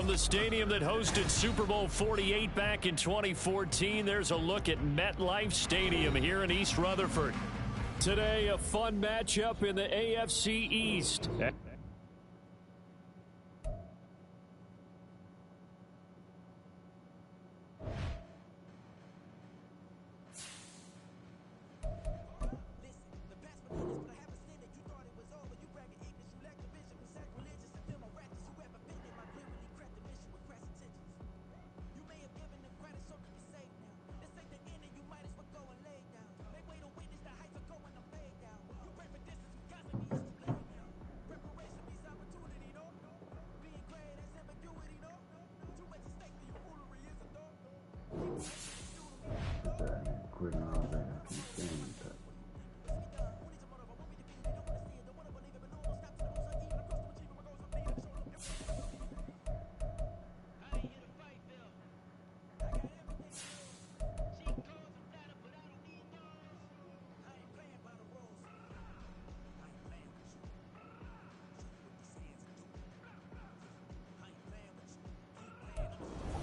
From the stadium that hosted Super Bowl 48 back in 2014, there's a look at MetLife Stadium here in East Rutherford. Today, a fun matchup in the AFC East.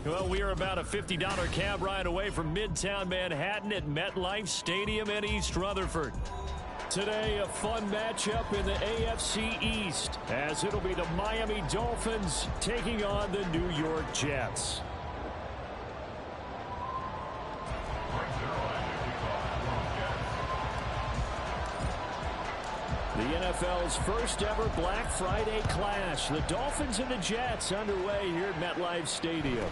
Well, we are about a $50 cab ride away from Midtown Manhattan at MetLife Stadium in East Rutherford. Today, a fun matchup in the AFC East, as it'll be the Miami Dolphins taking on the New York Jets. The NFL's first ever Black Friday clash. The Dolphins and the Jets underway here at MetLife Stadium.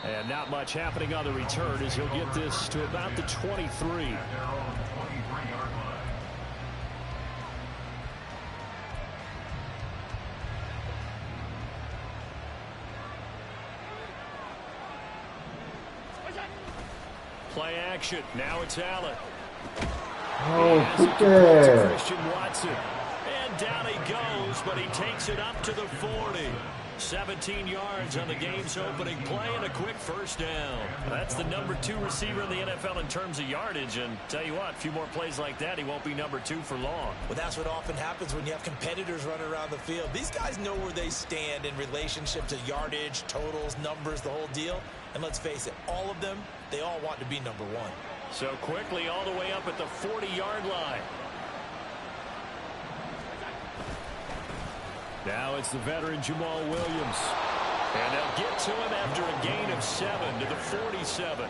And not much happening on the return as he'll get this to about the 23. Play action. Now it's Allen. Oh, okay. Christian Watson. And down he goes, but he takes it up to the 40. 17 yards on the game's opening play and a quick first down. That's the number 2 receiver in the NFL in terms of yardage. And tell you what, a few more plays like that, he won't be number 2 for long. Well, that's what often happens when you have competitors running around the field. These guys know where they stand in relationship to yardage, totals, numbers, the whole deal. And let's face it, all of them, they all want to be number 1. So quickly all the way up at the 40-yard line. Now it's the veteran Jamal Williams. And they'll get to him after a gain of 7 to the 47.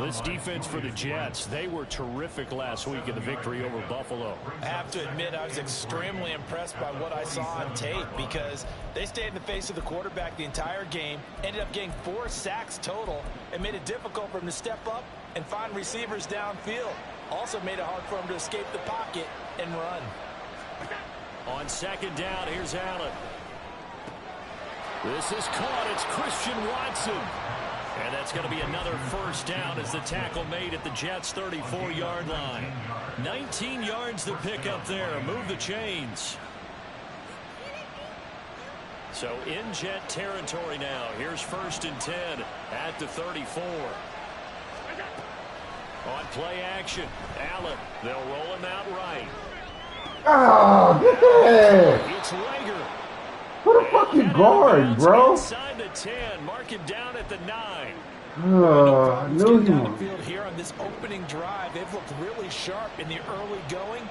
This defense for the Jets, they were terrific last week in the victory over Buffalo. I have to admit, I was extremely impressed by what I saw on tape because they stayed in the face of the quarterback the entire game, ended up getting 4 sacks total, and made it difficult for him to step up and find receivers downfield. Also made it hard for him to escape the pocket and run. On second down, here's Allen. This is caught. It's Christian Watson. And that's going to be another first down as the tackle made at the Jets' 34-yard line. 19 yards to pick up there. Move the chains. So in Jet territory now. Here's 1st and 10 at the 34. On play action, Allen. They'll roll him out right. Oh, get that! It's Rager. What a fucking guard, bro. Inside the 10, mark him down at the 9. I knew down you. the field here on this opening drive. They've looked really sharp in the early going,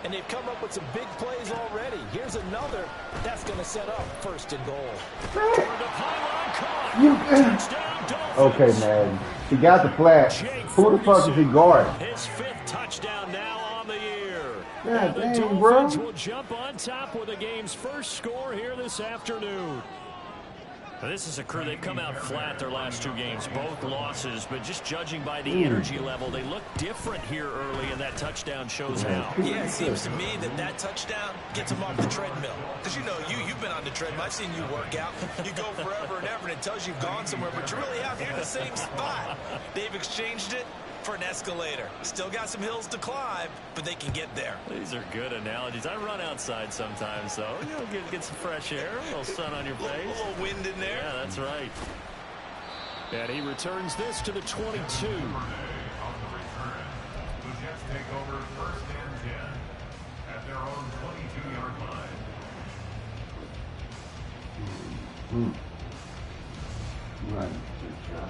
and they've come up with some big plays already. Here's another that's going to set up 1st and goal. Okay, man. He got the flash. Who the fuck is he guarding? His 5th touchdown now on the year. God the dang, Dolphins bro. will jump on top with the game's first score here this afternoon. Now, this is a crew, they've come out flat their last 2 games, both losses, but just judging by the energy level, they look different here early, and that touchdown shows how. Yeah, it seems to me that touchdown gets them off the treadmill. Because you know, you've been on the treadmill. I've seen you work out. You go forever and ever, and it tells you you've gone somewhere, but you really have. You're in the same spot. They've exchanged it for an escalator. Still got some hills to climb, but they can get there. These are good analogies. I run outside sometimes, though. You know, get some fresh air, a little sun on your face. A little wind in there. Yeah, that's right. And he returns this to the 22. The Jets take over 1st and 10 at their own 22-yard line. Right. Good shot.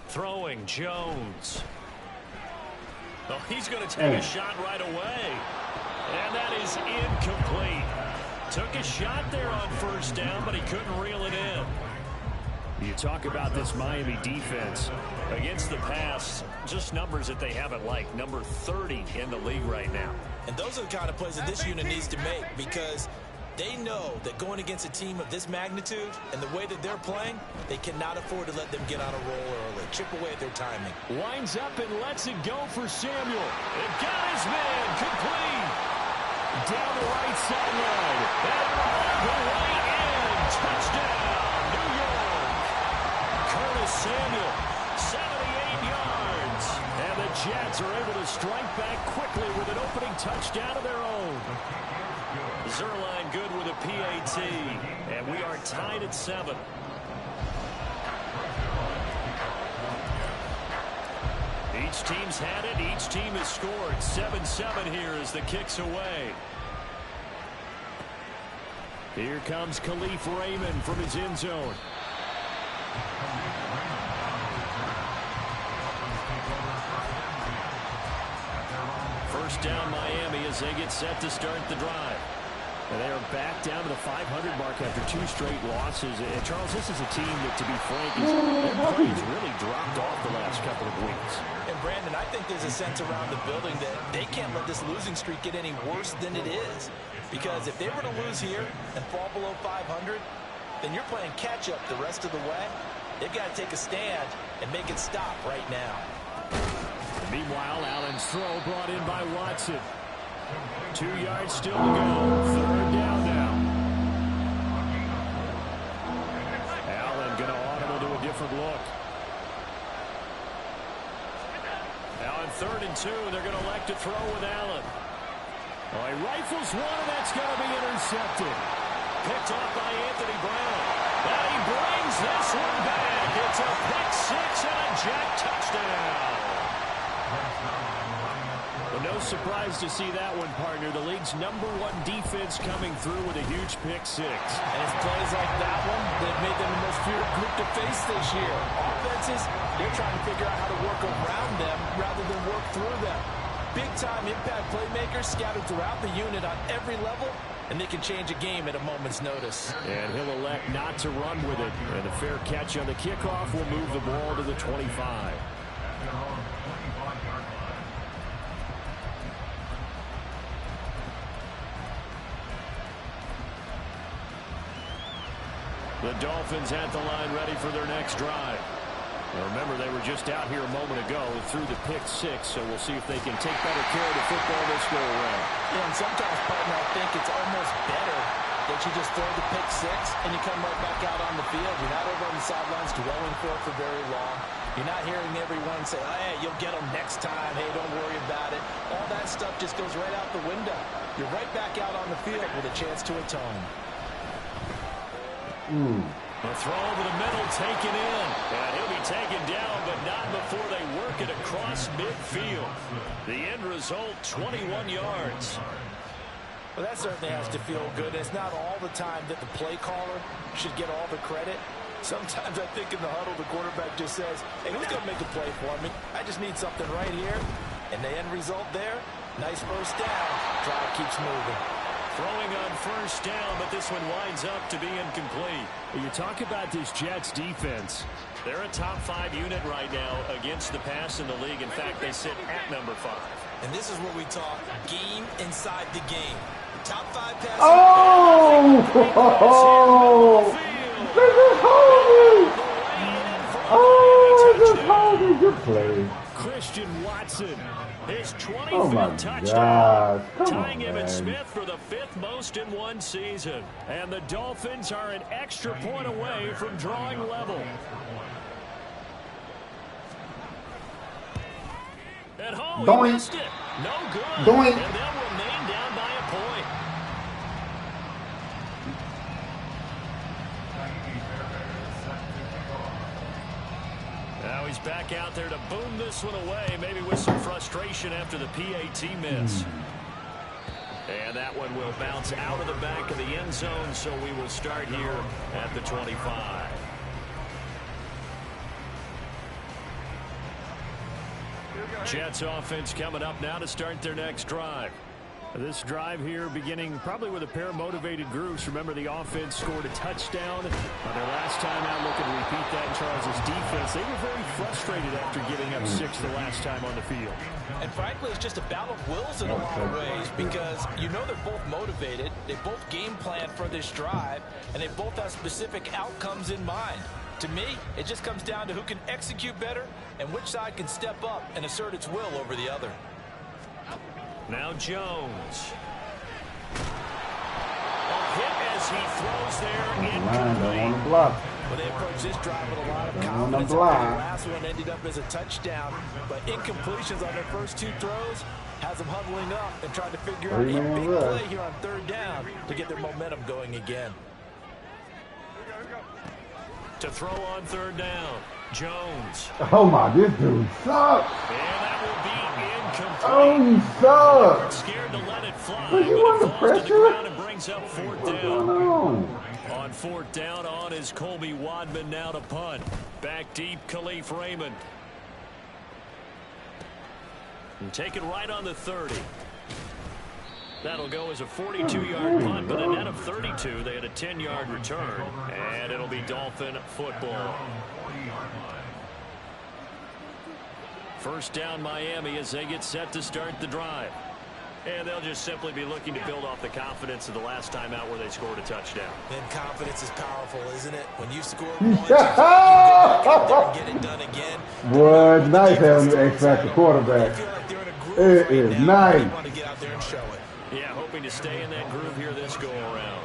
Throwing Jones. Oh, he's going to take a shot right away. And that is incomplete. Took a shot there on first down, but he couldn't reel it in. You talk about this Miami defense against the pass, just numbers that they haven't liked. Number 30 in the league right now. And those are the kind of plays that this unit needs to make, because they know that going against a team of this magnitude and the way that they're playing, they cannot afford to let them get on a roll early. Chip away at their timing. Winds up and lets it go for Samuel. It got his man complete. Down the right sideline. And all the way in. Touchdown, New York. Curtis Samuel, 78 yards. And the Jets are able to strike back quickly with an opening touchdown of their own. Zerline good with a PAT, and we are tied at 7. Each team's had it. Each team has scored. 7-7 here as the kick's away. Here comes Khalif Raymond from his end zone. First down Miami as they get set to start the drive. And they are back down to the 500 mark after 2 straight losses. And Charles, this is a team that, to be frank, their play's really dropped off the last couple of weeks. And Brandon, I think there's a sense around the building that they can't let this losing streak get any worse than it is. Because if they were to lose here and fall below 500, then you're playing catch-up the rest of the way. They've got to take a stand and make it stop right now. Meanwhile, Allen's throw brought in by Watson. 2 yards still to go. Third down now. Allen going to audible to a different look. Now on 3rd and 2, they're going to elect to throw with Allen. Oh, he rifles one, and that's going to be intercepted. Picked off by Anthony Brown. And he brings this one back. It's a pick 6 and a Jet touchdown. Well, no surprise to see that one, partner. The league's #1 defense coming through with a huge pick 6. And it's plays like that one that made them the most feared group to face this year. Offenses, they're trying to figure out how to work around them rather than work through them. Big-time impact playmakers scattered throughout the unit on every level, and they can change a game at a moment's notice. And he'll elect not to run with it. And a fair catch on the kickoff will move the ball to the 25. The Dolphins at the line ready for their next drive. Now remember, they were just out here a moment ago through the pick 6, so we'll see if they can take better care of the football this go around. Yeah, and sometimes, partner, I think it's almost better that you just throw the pick 6 and you come right back out on the field. You're not over on the sidelines dwelling for very long. You're not hearing everyone say, oh, hey, you'll get them next time. Hey, don't worry about it. All that stuff just goes right out the window. You're right back out on the field with a chance to atone. The throw over the middle taken in. And he'll be taken down, but not before they work it across midfield. The end result, 21 yards. Well, that certainly has to feel good. It's not all the time that the play caller should get all the credit. Sometimes I think in the huddle, the quarterback just says, hey, who's going to make a play for me? I just need something right here. And the end result there, nice first down. Drive keeps moving. Throwing on first down, but this one winds up to be incomplete. You talk about this Jets defense. They're a top 5 unit right now against the pass in the league. In fact, they sit at #5. And this is where we talk game inside the game. Top 5 passes. Oh! This is holding! Oh, this is holding. Good play. Christian Watson, his 25th touchdown, tying him and Smith for the 5th most in one season. And the Dolphins are an extra point away from drawing level. At home, he missed it. No good. And they'll remain down by a point. Now he's back out there to boom this one away, maybe with some frustration after the PAT miss. And that one will bounce out of the back of the end zone, so we will start here at the 25. Jets offense coming up now to start their next drive. This drive here beginning probably with a pair of motivated groups. Remember, the offense scored a touchdown on their last time out. Looking to repeat that in Charles' defense. They were very frustrated after giving up 6 the last time on the field. And frankly, it's just a battle of wills in a lot of ways because you know they're both motivated. They both game plan for this drive, and they both have specific outcomes in mind. To me, it just comes down to who can execute better and which side can step up and assert its will over the other. Now Jones. A hit as he throws there. Incomplete. Well, they approach this drive with a lot of confidence. The last one ended up as a touchdown, but incompletions on their first 2 throws has them huddling up and trying to figure out a big play here on 3rd down to get their momentum going again. To throw on 3rd down, Jones. Oh my, this dude sucks. And that will be incomplete. Oh, he sucks. Scared to let it fly. But you want the pressure? To the ground and brings up 4th down. On 4th down on is Colby Wadman now to punt. Back deep, Khalif Raymond. And take it right on the 30. That'll go as a 42-yard punt, but a net of 32. They had a 10-yard return, and it'll be Dolphin football. First down Miami as they get set to start the drive. And they'll just simply be looking to build off the confidence of the last time out where they scored a touchdown. And confidence is powerful, isn't it? When you score once, you can get it done again. Boy, it's nice having an X-Factor quarterback. It is nice. Want to get out there and show it. Yeah, hoping to stay in that groove here this go-around.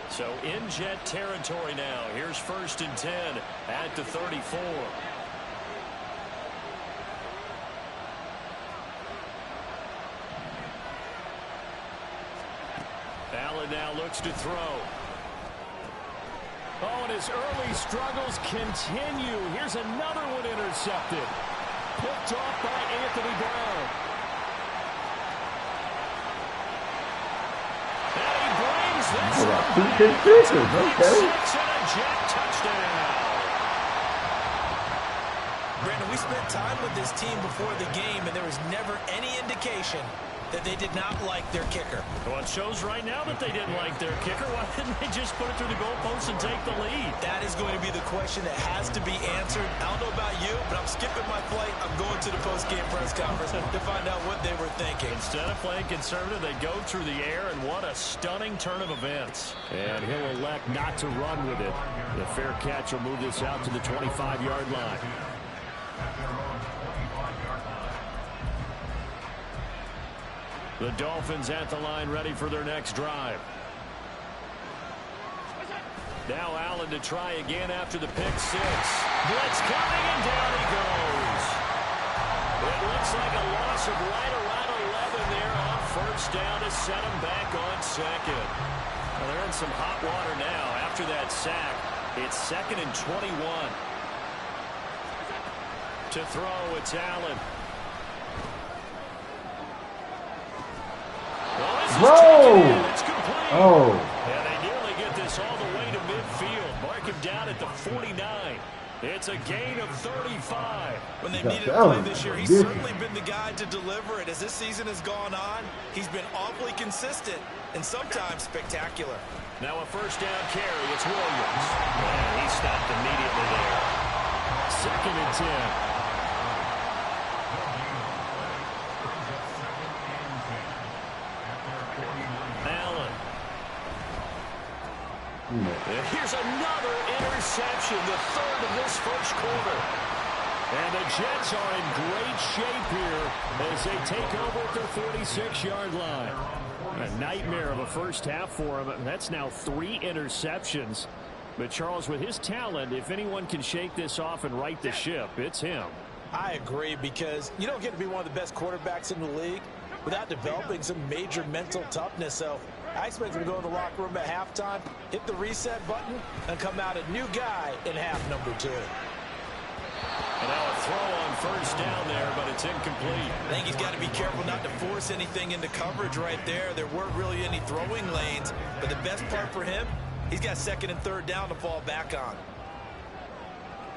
So in Jet territory now. Here's 1st and 10 at the 34. Allen now looks to throw. Oh, and his early struggles continue. Here's another one intercepted. Picked off by Anthony Brown. And he brings this one back. Okay. And a Jet touchdown. Brandon, we spent time with this team before the game, and there was never any indication that they did not like their kicker. Well, it shows right now that they didn't like their kicker. Why didn't they just put it through the goalpost and take the lead? That is going to be the question that has to be answered. I don't know about you, but I'm skipping my flight. I'm going to the post-game press conference to find out what they were thinking. Instead of playing conservative, they go through the air, and what a stunning turn of events. And he'll elect not to run with it. The fair catch will move this out to the 25-yard line. The Dolphins at the line ready for their next drive. Now Allen to try again after the pick 6. Blitz coming, and down he goes. It looks like a loss of right around 11 there on 1st down to set him back on 2nd. Well, they're in some hot water now. After that sack, it's 2nd and 21. To throw, it's Allen. It's complete. Oh. And they nearly get this all the way to midfield. Mark him down at the 49. It's a gain of 35. When they needed to play this year, he's certainly been the guy to deliver it. As this season has gone on, he's been awfully consistent and sometimes spectacular. Now a 1st down carry. It's Williams. And he stopped immediately there. 2nd and 10. And here's another interception, the 3rd of this 1st quarter. And the Jets are in great shape here as they take over at their 46-yard line. A nightmare of a first half for him. That's now 3 interceptions. But Charles, with his talent, if anyone can shake this off and right the ship, it's him. I agree, because you don't get to be one of the best quarterbacks in the league without developing some major mental toughness. So I expect him to go in the locker room at halftime, hit the reset button, and come out a new guy in half number 2. first down there, but it's incomplete. I think he's got to be careful not to force anything into coverage right there. There weren't really any throwing lanes, but the best part for him, he's got second and third down to fall back on.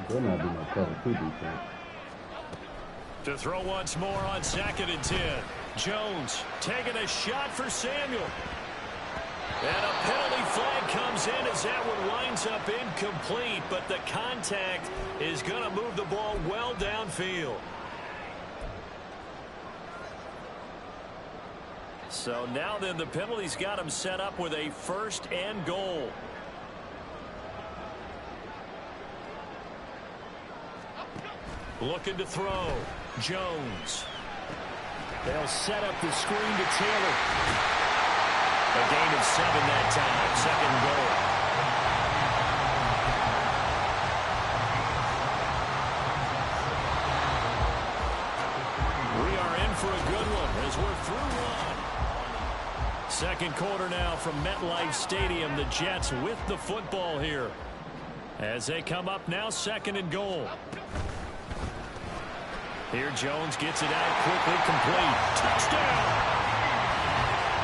There might be no cover two defense. To throw once more on 2nd and 10. Jones taking a shot for Samuel. And a penalty flag comes in as that one winds up incomplete, but the contact is going to move the ball well downfield. So now then the penalty's got him set up with a 1st and goal. Looking to throw. Jones. They'll set up the screen to Taylor. A gain of 7 that time. 2nd and goal. We are in for a good one as we're through one. Second quarter now from MetLife Stadium. The Jets with the football here. As they come up now, 2nd and goal. Here Jones gets it out quickly, complete. Touchdown!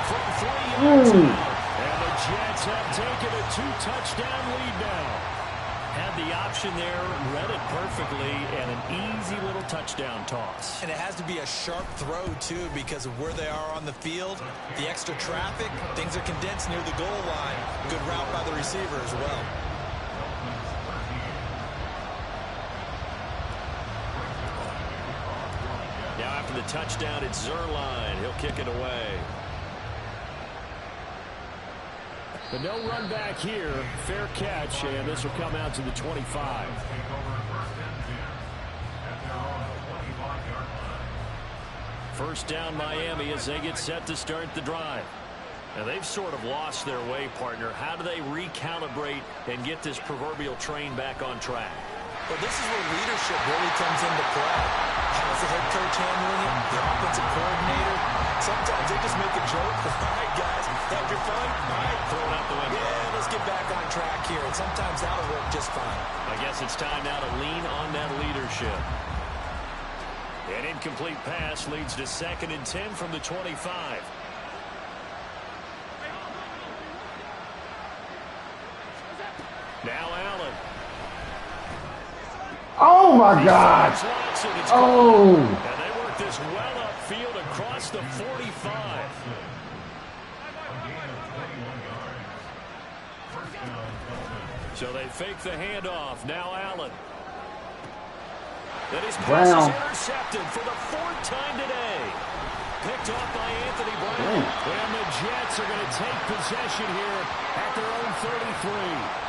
From 3 yards out. And the Jets have taken a 2-touchdown lead now. Had the option there, read it perfectly, and an easy little touchdown toss. And it has to be a sharp throw, too, because of where they are on the field. The extra traffic, things are condensed near the goal line. Good route by the receiver as well. The touchdown, it's Zuerlein. He'll kick it away. But no run back here. Fair catch, and this will come out to the 25. First down Miami as they get set to start the drive. Now they've sort of lost their way, partner. How do they recalibrate and get this proverbial train back on track? Well, this is where leadership really comes into play. How's the head coach handling it? The offensive coordinator? Sometimes they just make a joke. All right, guys, had your fun? All right, throw it out the window. Yeah, let's get back on track here. And sometimes that'll work just fine. I guess it's time now to lean on that leadership. An incomplete pass leads to 2nd and 10 from the 25. Now Allen. Oh, my God. Oh. And they work this well upfield across the 45. So they fake the handoff. Now Allen. Then his pass is intercepted for the 4th time today. Picked off by Anthony Brown. And the Jets are going to take possession here at their own 33.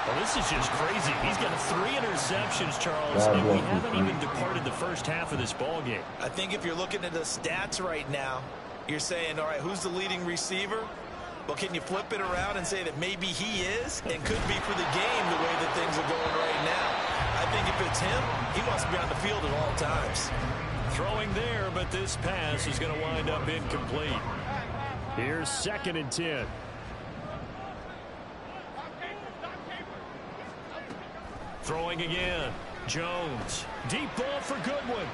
Well, this is just crazy. He's got 3 interceptions, Charles, and we haven't even departed the first half of this ballgame. I think if you're looking at the stats right now, you're saying, all right, who's the leading receiver? Well, can you flip it around and say that maybe he is and could be for the game the way that things are going right now? I think if it's him, he wants to be on the field at all times. Throwing there, but this pass is going to wind up incomplete. Here's 2nd and 10. Throwing again. Jones. Deep ball for Goodwin.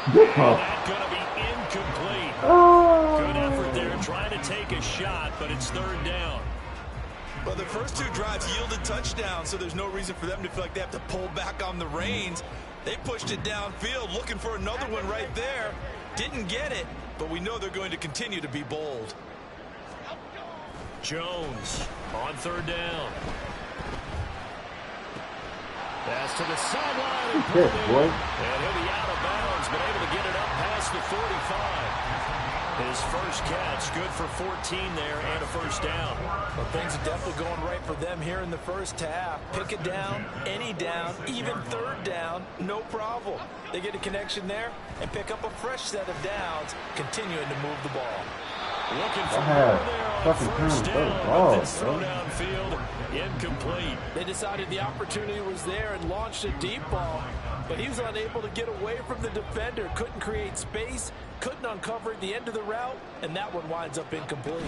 And that's going to be incomplete. Good effort there trying to take a shot, but it's 3rd down. Well, the first 2 drives yielded touchdowns, so there's no reason for them to feel like they have to pull back on the reins. They pushed it downfield, looking for another one right there. Didn't get it, but we know they're going to continue to be bold. Jones on 3rd down. Pass to the sideline. And he'll be out of bounds, but able to get it up past the 45. His first catch, good for 14 there and a 1st down. Well, things are definitely going right for them here in the first half. Pick it down, any down, even 3rd down, no problem. They get a connection there and pick up a fresh set of downs, continuing to move the ball. Looking for more there on 1st down, but this throw downfield, incomplete. They decided the opportunity was there and launched a deep ball, but he was unable to get away from the defender, couldn't create space, couldn't uncover the end of the route, and that one winds up incomplete.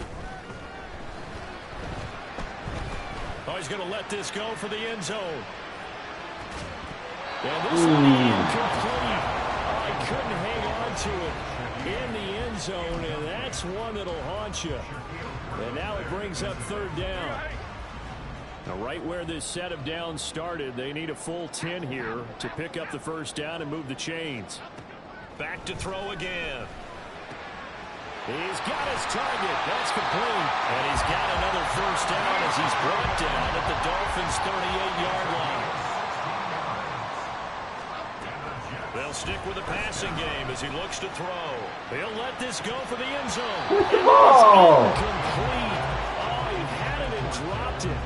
Oh, he's going to let this go for the end zone. And this will be incomplete. couldn't hang on to it in the end zone, and that's one that'll haunt you. And now it brings up third down. Now, right where this set of downs started, they need a full 10 here to pick up the first down and move the chains. Back to throw again. He's got his target. That's complete. And he's got another first down as he's brought down at the Dolphins' 38-yard line. They'll stick with the passing game as he looks to throw. He'll let this go for the end zone. And it is incomplete. Oh, he had it and dropped it.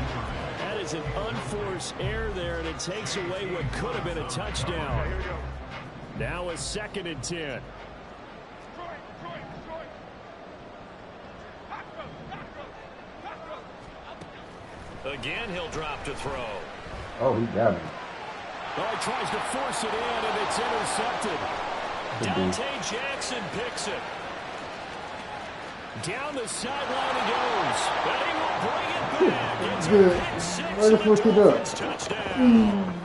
That is an unforced error there, and it takes away what could have been a touchdown. Now a 2nd and 10. Again, he'll drop to throw. Oh, he got me. Oh, he tries to force it in, and it's intercepted. Dante Jackson picks it. Down the sideline he goes. But he will bring it back. It's a pick six and a Dolphins touchdown.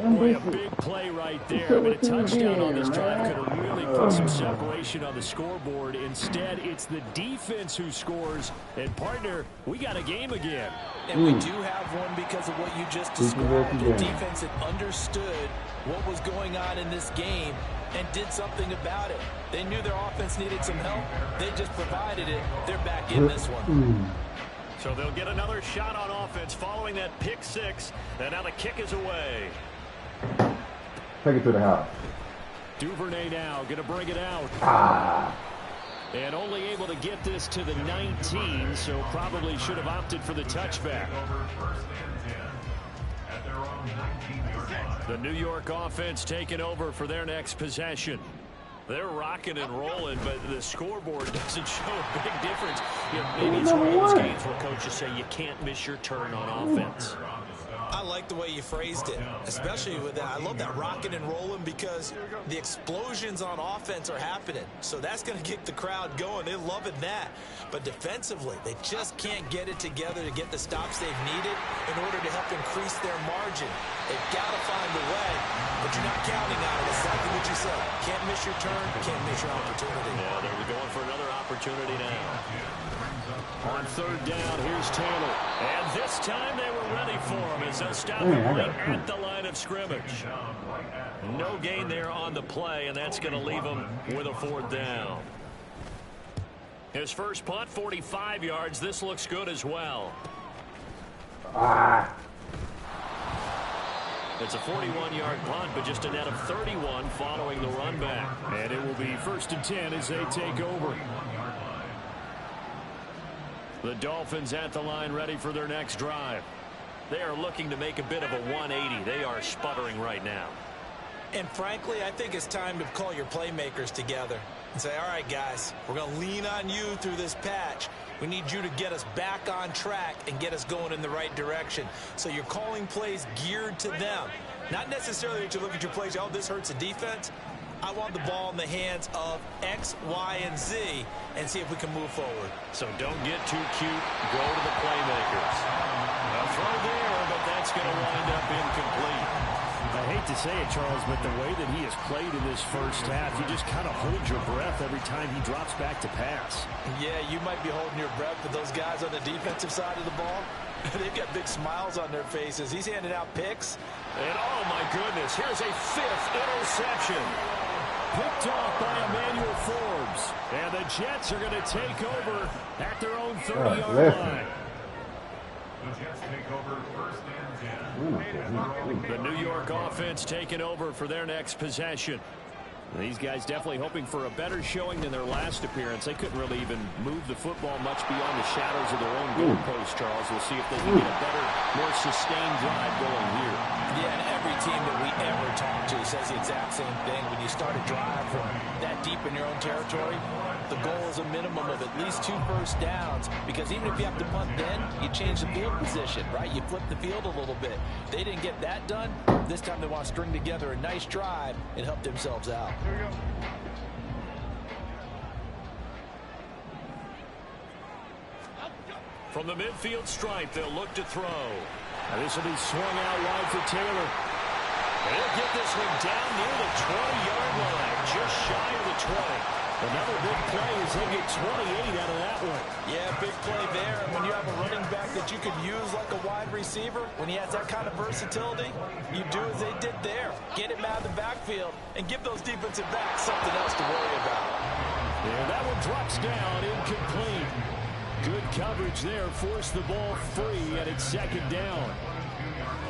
Boy, a big play right there. I mean, a touchdown on this drive could have really put some separation on the scoreboard. Instead, it's the defense who scores. And, partner, we got a game again. And we do have one because of what you just described. The defense had understood what was going on in this game and did something about it. They knew their offense needed some help. They just provided it. They're back in this one. So they'll get another shot on offense following that pick six. And now the kick is away. Take it to the house. Duvernay now going to bring it out. And only able to get this to the 19, so probably should have opted for the touchback. The New York offense taking over for their next possession. They're rocking and rolling, but the scoreboard doesn't show a big difference. You know, maybe it's one of those games where coaches say you can't miss your turn on offense. I like the way you phrased it, especially with that. I love that rocking and rolling because the explosions on offense are happening. So that's going to get the crowd going. They're loving that. But defensively, they just can't get it together to get the stops they've needed in order to help increase their margin. They've got to find a way, but you're not counting on it. Exactly what you said. Can't miss your turn, can't miss your opportunity. Yeah, they're going for another opportunity now. On third down, here's Taylor. And this time they were ready for him as they'll stop him right at the line of scrimmage. No gain there on the play, and that's going to leave him with a fourth down. His first punt, 45 yards. This looks good as well. It's a 41-yard punt, but just a net of 31 following the run back. And it will be 1st and 10 as they take over. The Dolphins at the line ready for their next drive. They are looking to make a bit of a 180. They are sputtering right now. And frankly, I think it's time to call your playmakers together and say, all right, guys, we're going to lean on you through this patch. We need you to get us back on track and get us going in the right direction. So you're calling plays geared to them. Not necessarily that you look at your plays, oh, this hurts the defense. I want the ball in the hands of X, Y, and Z and see if we can move forward. So don't get too cute. Go to the playmakers. A throw there, but that's going to wind up incomplete. I hate to say it, Charles, but the way that he has played in this first half, you just kind of hold your breath every time he drops back to pass. Yeah, you might be holding your breath, but those guys on the defensive side of the ball, they've got big smiles on their faces. He's handing out picks. And oh my goodness, here's a 5th interception. Picked off by Emmanuel Forbes. And the Jets are going to take over at their own 30-yard line. The Jets take over 1st and 10. The New York offense taking over for their next possession. These guys definitely hoping for a better showing than their last appearance. They couldn't really even move the football much beyond the shadows of their own goalpost, Charles. We'll see if they can get a better, more sustained drive going here. Yeah, and every team that we ever talk to says the exact same thing. When you start a drive from that deep in your own territory, the goal is a minimum of at least 2 first downs, because even if you have to punt then, you change the field position, right? You flip the field a little bit. They didn't get that done. This time they want to string together a nice drive and help themselves out. From the midfield stripe, they'll look to throw. And this will be swung out wide for Taylor. He'll get this one down near the 20-yard line. just shy of the 20. Another big play as they get 28 out of that one. Yeah, big play there. And when you have a running back that you could use like a wide receiver, when he has that kind of versatility, you do as they did there. Get him out of the backfield and give those defensive backs something else to worry about. And that one drops down, incomplete. Good coverage there, forced the ball free, and it's second down.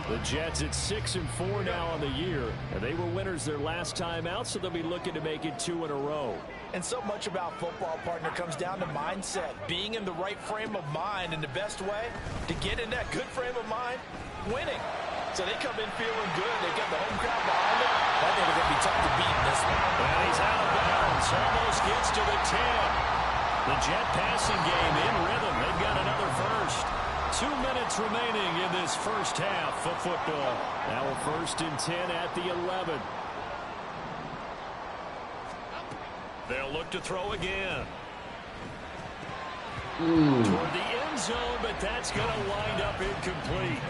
The Jets at 6-4 now on the year, and they were winners their last time out, so they'll be looking to make it 2 in a row. And so much about football, partner, comes down to mindset, being in the right frame of mind, and the best way to get in that good frame of mind, winning. So they come in feeling good. They got the home crowd behind them. I think it's going to be tough to beat in this one. And he's out of bounds, almost gets to the 10. The Jet passing game in rhythm. They've got another first. 2 minutes remaining in this first half of football. Now a 1st and 10 at the 11. They'll look to throw again. Toward the end zone, but that's going to wind up incomplete.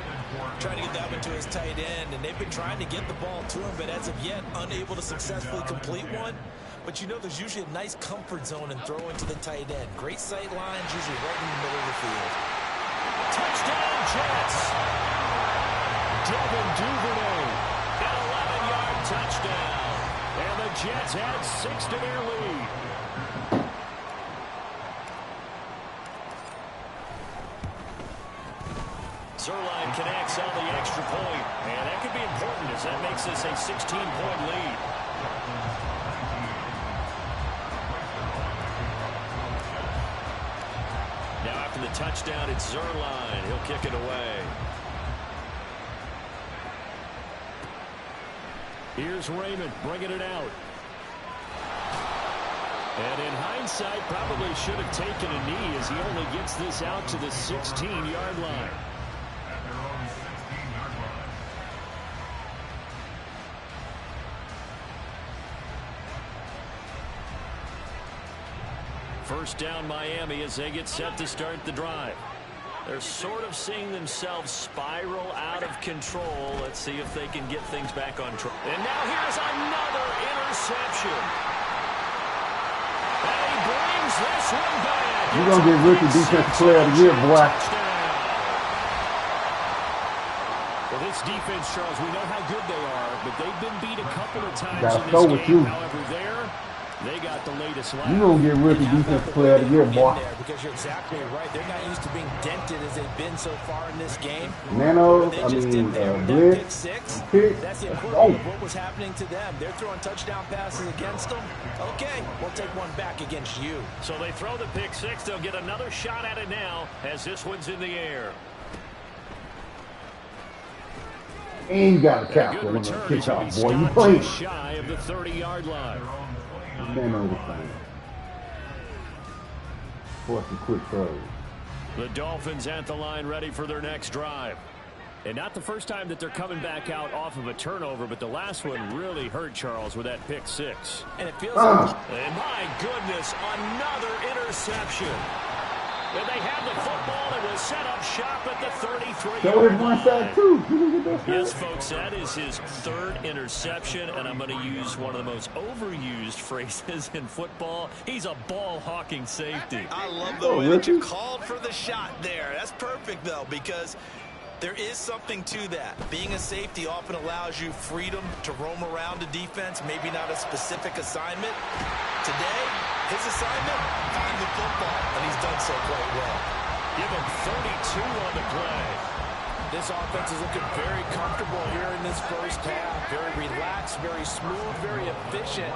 Trying to get that one to his tight end, and they've been trying to get the ball to him, but as of yet, unable to successfully complete one. But you know there's usually a nice comfort zone in throwing to the tight end. Great sight lines, usually right in the middle of the field. Touchdown, Jets. Devin Duvernay, an 11-yard touchdown. And the Jets add 6 to their lead. Zuerlein connects on the extra point. And that could be important as that makes this a 16-point lead. Now after the touchdown, it's Zuerlein. He'll kick it away. Here's Raymond bringing it out. And in hindsight, probably should have taken a knee as he only gets this out to the 16-yard line. First down Miami as they get set to start the drive. They're sort of seeing themselves spiral out of control. Let's see if they can get things back on track. And now here's another interception. And he brings this one back. You're going to get rookie defensive player of the year, boy. Well, this defense, Charles, we know how good they are, but they've been beat a couple of times Gotta in go this with game. you. However, there, they got the latest line. You're going to get rookie defensive player of the year, boy. Because you're exactly right. They're not used to being dented as they've been so far in this game. Nano, Blitz. Pick. That's the equivalent of what was happening to them. They're throwing touchdown passes against them. Okay, we'll take one back against you. So they throw the pick six. They'll get another shot at it now as this one's in the air. And you got a tackle on the kickoff, boy. You played. Shy of the 30-yard line. Stand over thing. For some quick throws. The Dolphins at the line ready for their next drive. And not the first time that they're coming back out off of a turnover, but the last one really hurt Charles with that pick six. And it feels like... And my goodness, another interception. And they have the football and will set up shop at the 33. So his one side too. Yes, folks, that is his third interception, and I'm going to use one of the most overused phrases in football. He's a ball-hawking safety. I love the way that you called for the shot there. That's perfect, though, because there is something to that. Being a safety often allows you freedom to roam around a defense, maybe not a specific assignment. Today, his assignment, find the football, and he's done so quite well. Give him 32 on the play. This offense is looking very comfortable here in this first half. Very relaxed, very smooth, very efficient.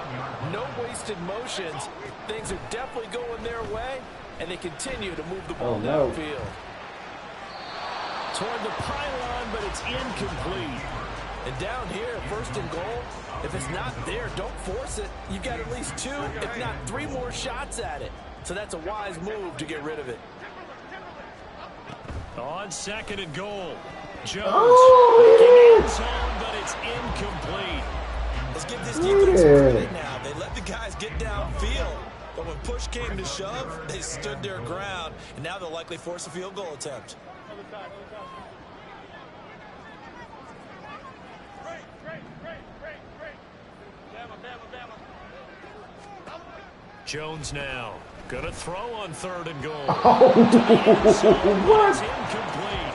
No wasted motions. Things are definitely going their way, and they continue to move the ball downfield. Toward the pylon, but it's incomplete. And down here, first and goal, if it's not there, don't force it. You've got at least 2, if not 3 more shots at it. So that's a wise move to get rid of it. On second and goal, Jones Oh, making end zone, but it's incomplete. Let's give this defense credit now. They let the guys get downfield. But when push came to shove, they stood their ground. And now they'll likely force a field goal attempt. Jones now. Gonna throw on 3rd and goal. What? Incomplete.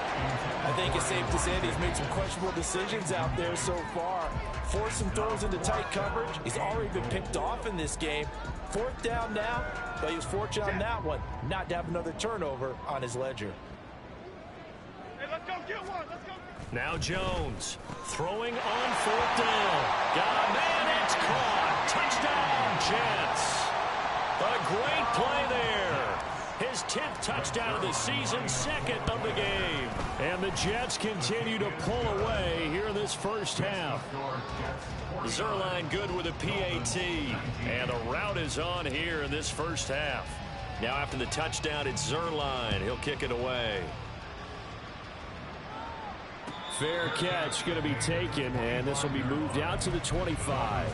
I think it's safe to say that he's made some questionable decisions out there so far. Forced some throws into tight coverage. He's already been picked off in this game. 4th down now, but he was fortunate on that one not to have another turnover on his ledger. Hey, let's go get one. Let's go. Now Jones throwing on 4th down. Got a man, it's caught. Touchdown, Jets. A great play there. His 10th touchdown of the season, 2nd of the game. And the Jets continue to pull away here in this first half. Zuerlein good with a PAT. And the route is on here in this first half. Now after the touchdown, it's Zuerlein. He'll kick it away. Fair catch going to be taken, and this will be moved out to the 25.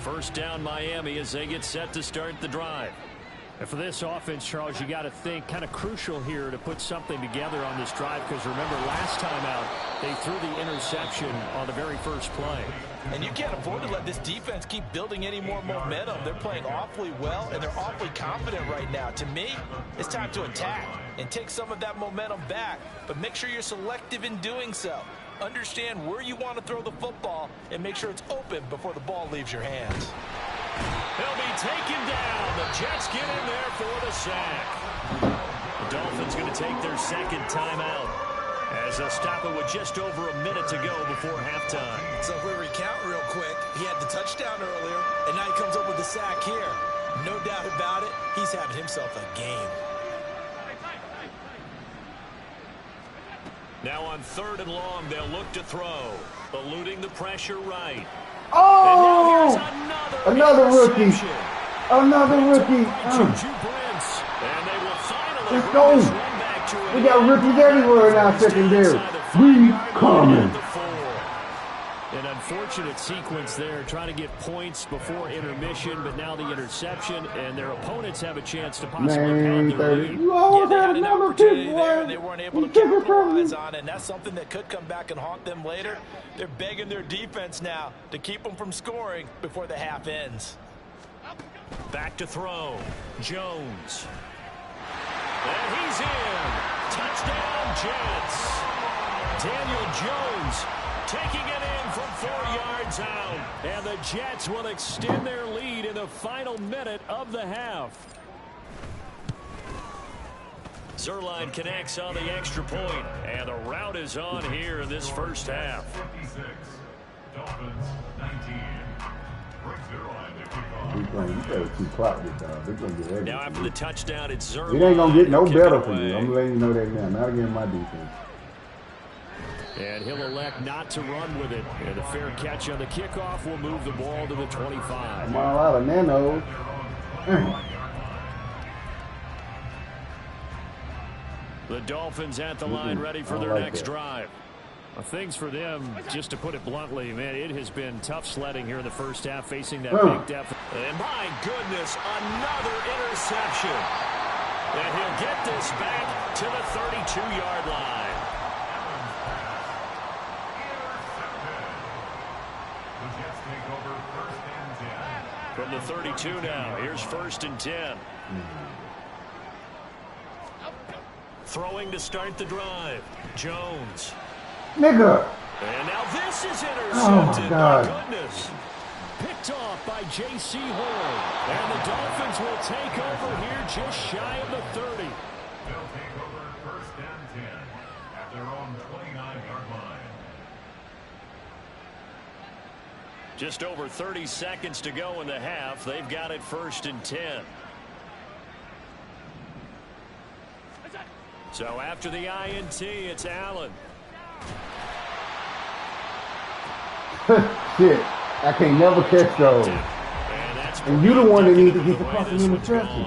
First down Miami as they get set to start the drive. And for this offense, Charles, you got to think kind of crucial here to put something together on this drive, because remember last time out they threw the interception on the very first play. And you can't afford to let this defense keep building any more momentum. They're playing awfully well, and they're awfully confident right now. To me, it's time to attack and take some of that momentum back, but make sure you're selective in doing so. Understand where you want to throw the football and make sure it's open before the ball leaves your hands. He'll be taken down. The Jets get in there for the sack. The Dolphins going to take their 2nd timeout as they'll stop it with just over a minute to go before halftime. So if we recount real quick, he had the touchdown earlier, and now he comes up with the sack here. No doubt about it, he's having himself a game. Now on 3rd and long, they'll look to throw. Eluding the pressure right. Oh! And now Another rookie. Another rookie. Juju Brents. And they will finally Let's bring go. this one back to an We got rookies everywhere in our secondary. We coming. An unfortunate sequence there, trying to get points before intermission, but now the interception, and their opponents have a chance to possibly pound their lead. You always They had had an another opportunity pick, there, boy. and they weren't able You to took it from capitalize me. on it, and that's something that could come back and haunt them later. They're begging their defense now to keep them from scoring before the half ends. Back to throw. Jones. And he's in. Touchdown, Jets. Daniel Jones taking it in from 4 yards out. And the Jets will extend their lead in the final minute of the half. Zuerlein connects on the extra point, and the route is on here in this first half. 56. Dolphins 19. Rick Zuerlein to kick off. You better keep clock this time. They're gonna get everything. Now after the touchdown, it's Zuerlein. It ain't gonna get no Kick it better for away. you. I'm letting you know that now. Not against my defense. And he'll elect not to run with it. And the fair catch on the kickoff will move the ball to the 25. I'm all out of nanos. The Dolphins at the line, ready for their next drive. Well, things for them, just to put it bluntly, man, it has been tough sledding here in the first half, facing that big deficit. And my goodness, another interception. And he'll get this back to the 32-yard line. The Jets take over 1st and 10. From the 32 now, here's 1st and 10. Throwing to start the drive. Jones. Nigga. And now this is intercepted. Oh, my God. My goodness. Picked off by J.C. Horn. And the Dolphins will take over here just shy of the 30. They'll take over 1st and 10 at their own 29-yard line. Just over 30 seconds to go in the half. They've got it 1st and 10. So after the INT, it's Allen. Shit. I can't never catch those. And you the one that needs to get the fucking interception.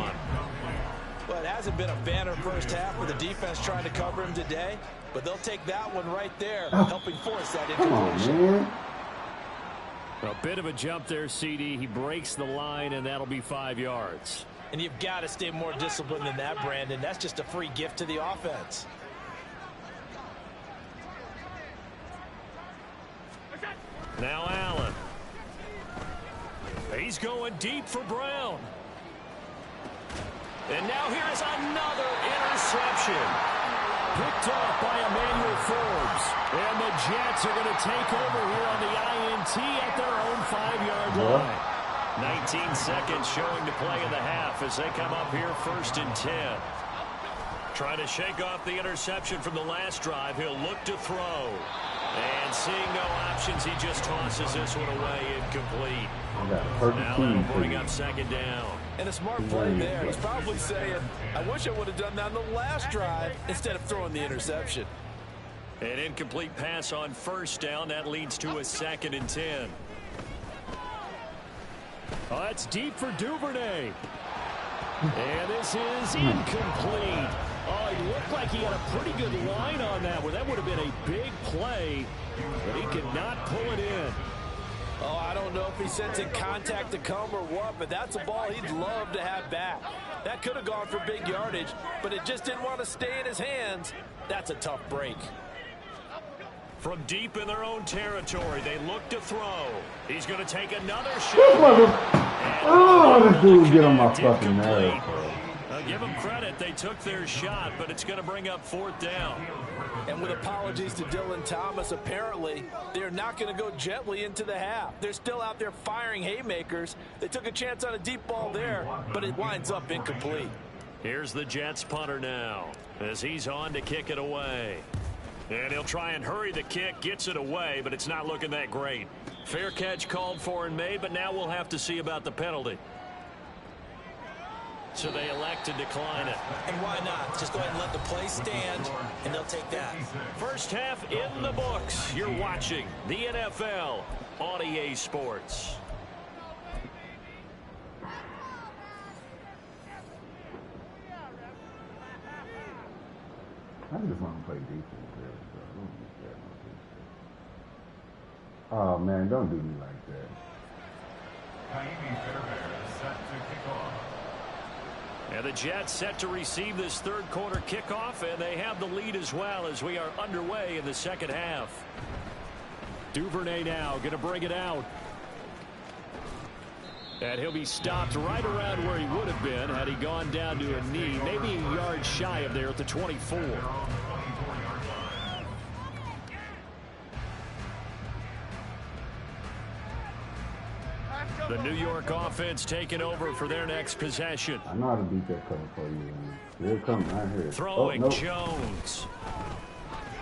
Well, it hasn't been a banner first half with the defense trying to cover him today, but they'll take that one right there, helping force that Come on, incompletion. man. A bit of a jump there, CD. He breaks the line, and that'll be 5 yards. And you've got to stay more disciplined than that, Brandon. That's just a free gift to the offense. Now Allen. He's going deep for Brown. And now here is another interception. Picked off by Emmanuel Forbes. And the Jets are going to take over here on the INT at their own 5-yard line. 19 seconds showing to play in the half as they come up here 1st and 10. Trying to shake off the interception from the last drive. He'll look to throw. And seeing no options, he just tosses this one away incomplete. Now that'll bring up 2nd down. And a smart play there. He's probably saying, I wish I would have done that on the last drive instead of throwing the interception. An incomplete pass on 1st down. That leads to a 2nd and 10. Oh, that's deep for Duvernay. And this is incomplete. Oh, he looked like he had a pretty good line on that one. That would have been a big play, but he could not pull it in. Oh, I don't know if he's sensing contact to come or what, but that's a ball he'd love to have back. That could have gone for big yardage, but it just didn't want to stay in his hands. That's a tough break. From deep in their own territory, they look to throw. He's going to take another shot. Oh, this dude get on my fucking nerves. Give them credit. They took their shot, but it's going to bring up 4th down. And with apologies to Dylan Thomas, apparently they're not going to go gently into the half. They're still out there firing haymakers. They took a chance on a deep ball there, but it winds up incomplete. Here's the Jets punter now as he's on to kick it away. And he'll try and hurry the kick, gets it away, but it's not looking that great. Fair catch called for and made, but now we'll have to see about the penalty. So they elect to decline it. And why not? Just go ahead and let the play stand, and they'll take that. First half in the books. You're watching the NFL on EA Sports. I just want to play defense. Oh, man, don't do me like that. Kaimi Fairbairn set to kick off. And the Jets set to receive this 3rd quarter kickoff, and they have the lead as well as we are underway in the 2nd half. Duvernay now going to bring it out. And he'll be stopped right around where he would have been had he gone down to a knee, maybe a yard shy of there at the 24. The New York offense taking over for their next possession. I know how to beat that cover for you. Here it comes right here. Throwing nope. Jones.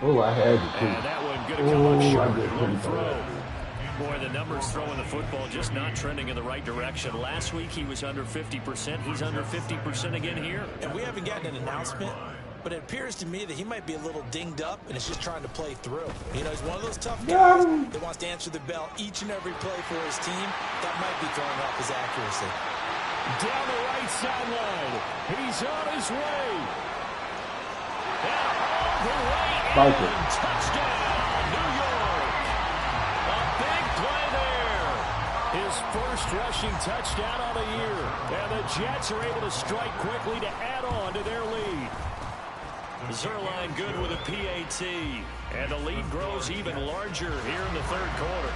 Oh, I had to. And that one going to come up short. I just couldn't Throw. Boy, the numbers throwing the football just not trending in the right direction. Last week he was under 50%. He's under 50% again here. And we haven't gotten an announcement, but it appears to me that he might be a little dinged up and is just trying to play through. You know, he's one of those tough guys that wants to answer the bell each and every play for his team. That might be throwing off his accuracy. Down the right sideline. He's on his way. And all the way in. Touchdown, New York. A big play there. His first rushing touchdown on the year. And the Jets are able to strike quickly to add on to their lead. Zuerlein good with a PAT. And the lead grows even larger here in the 3rd quarter.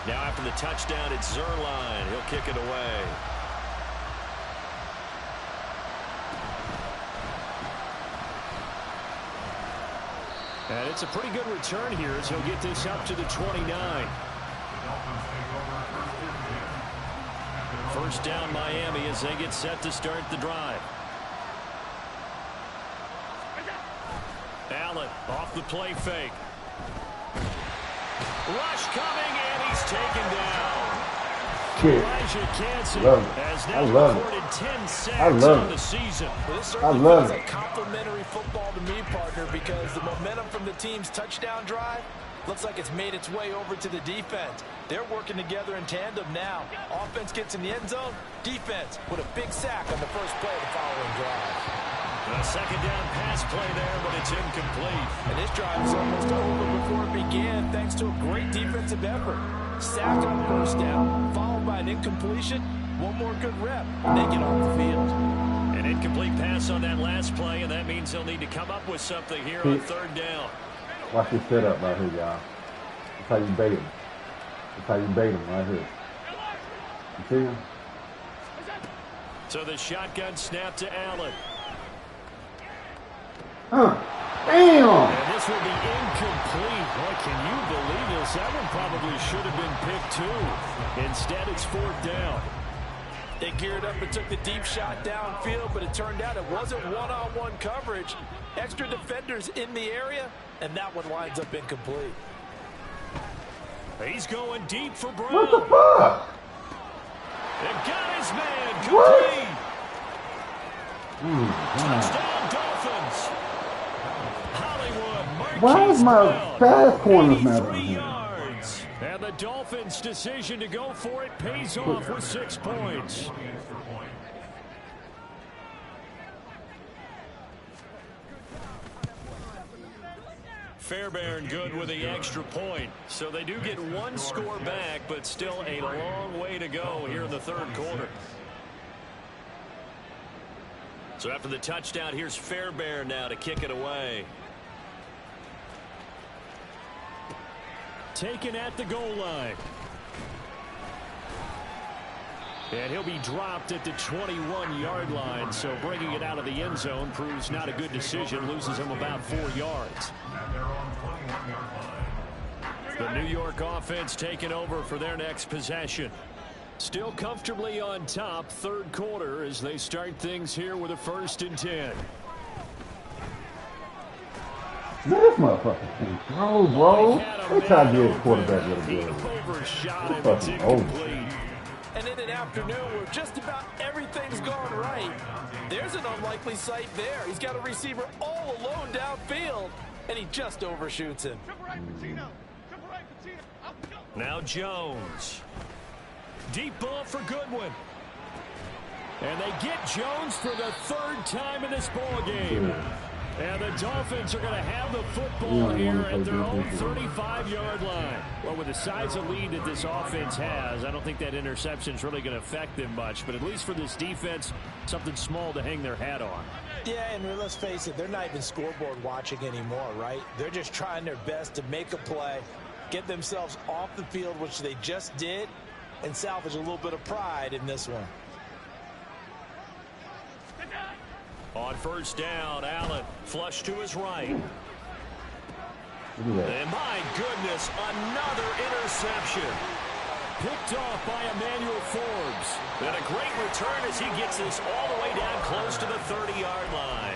Now after the touchdown, it's Zuerlein. He'll kick it away. And it's a pretty good return here as he'll get this up to the 29. First down Miami as they get set to start the drive. Allen off the play fake. Rush coming, and he's taken down. Elijah Cansey has now recorded 10 sacks on the season. Well, this certainly feels like complimentary football to me, partner, because the momentum from the team's touchdown drive looks like it's made its way over to the defense. They're working together in tandem now. Offense gets in the end zone. Defense with a big sack on the first play of the following drive. A 2nd down pass play there, but it's incomplete. And this drive is almost over before it began, thanks to a great defensive effort. Sack on first down, followed by an incompletion. One more good rep, and they get off the field. An incomplete pass on that last play, and that means they'll need to come up with something here on 3rd down. Watch this setup right here, y'all. That's how you bait him. That's how you bait him right here. You see him? So the shotgun snap to Allen. Damn! And this will be incomplete. Boy, can you believe this? That one probably should have been picked too. Instead, it's 4th down. They geared up and took the deep shot downfield, but it turned out it wasn't one-on-one coverage. Extra defenders in the area, and that one winds up incomplete. He's going deep for Brown. What the fuck? It got his man complete. Touchdown, Dolphins. Hollywood. Why is my fast corners matter? 3 yards. And the Dolphins' decision to go for it pays off with 6 points. Fairbairn good with the extra point. So they do get 1 score back, but still a long way to go here in the 3rd quarter. So after the touchdown, here's Fairbairn now to kick it away. Taken at the goal line. And he'll be dropped at the 21-yard line, so bringing it out of the end zone proves not a good decision, loses him about 4 yards. The New York offense taking over for their next possession. Still comfortably on top, 3rd quarter, as they start things here with a 1st and 10. Man, this motherfucker can throw, bro. That's how you get a quarterback with a He good. overshot him. It's Fucking over. incomplete. And in an afternoon where just about everything's gone right, there's an unlikely sight there. He's got a receiver all alone downfield, and he just overshoots him. Now Jones. Deep ball for Goodwin. And they get Jones for the 3rd time in this ball game. And the Dolphins are going to have the football here at their own 35-yard line. Well, with the size of lead that this offense has, I don't think that interception is really going to affect them much. But at least for this defense, something small to hang their hat on. Yeah, and let's face it, they're not even scoreboard watching anymore, right? They're just trying their best to make a play, get themselves off the field, which they just did, and salvage a little bit of pride in this one. On 1st down, Allen flush to his right. And my goodness, another interception. Picked off by Emmanuel Forbes. And a great return as he gets this all the way down close to the 30-yard line.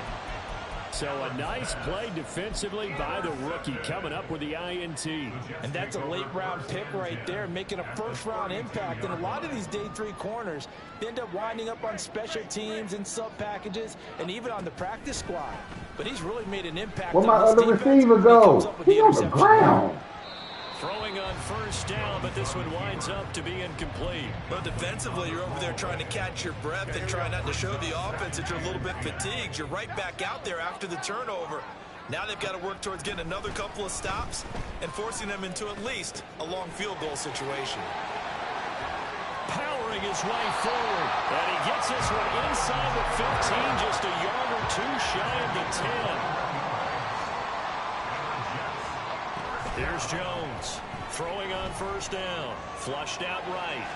So a nice play defensively by the rookie, coming up with the INT. And that's a late-round pick right there, making a first-round impact. And a lot of these day 3 corners, they end up winding up on special teams and sub-packages and even on the practice squad. But he's really made an impact. Where my other receiver go? He's on the ground. Throwing on 1st down, but this one winds up to be incomplete. But defensively, you're over there trying to catch your breath and try not to show the offense that you're a little bit fatigued. You're right back out there after the turnover. Now they've got to work towards getting another couple of stops and forcing them into at least a long field goal situation. Powering his way forward, and he gets this one inside the 15, just a yard or 2 shy of the 10. Here's Jones, throwing on 1st down, flushed out right.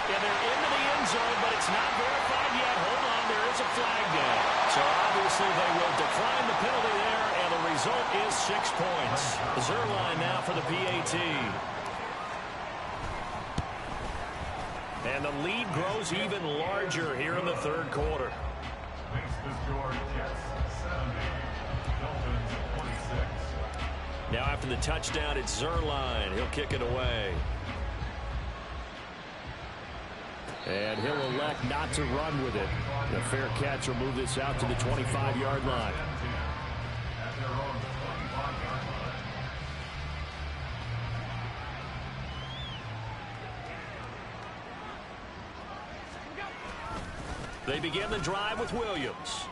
And they're into the end zone, but it's not verified yet. Hold on, there is a flag down. So obviously they will decline the penalty there, and the result is 6 points. Zuerlein now for the PAT. And the lead grows even larger here in the 3rd quarter. Makes the score Jets 70, Dolphins 26. Now after the touchdown, it's Zuerlein. He'll kick it away. And he'll elect not to run with it. The fair catch will move this out to the 25-yard line. They begin the drive with Williams.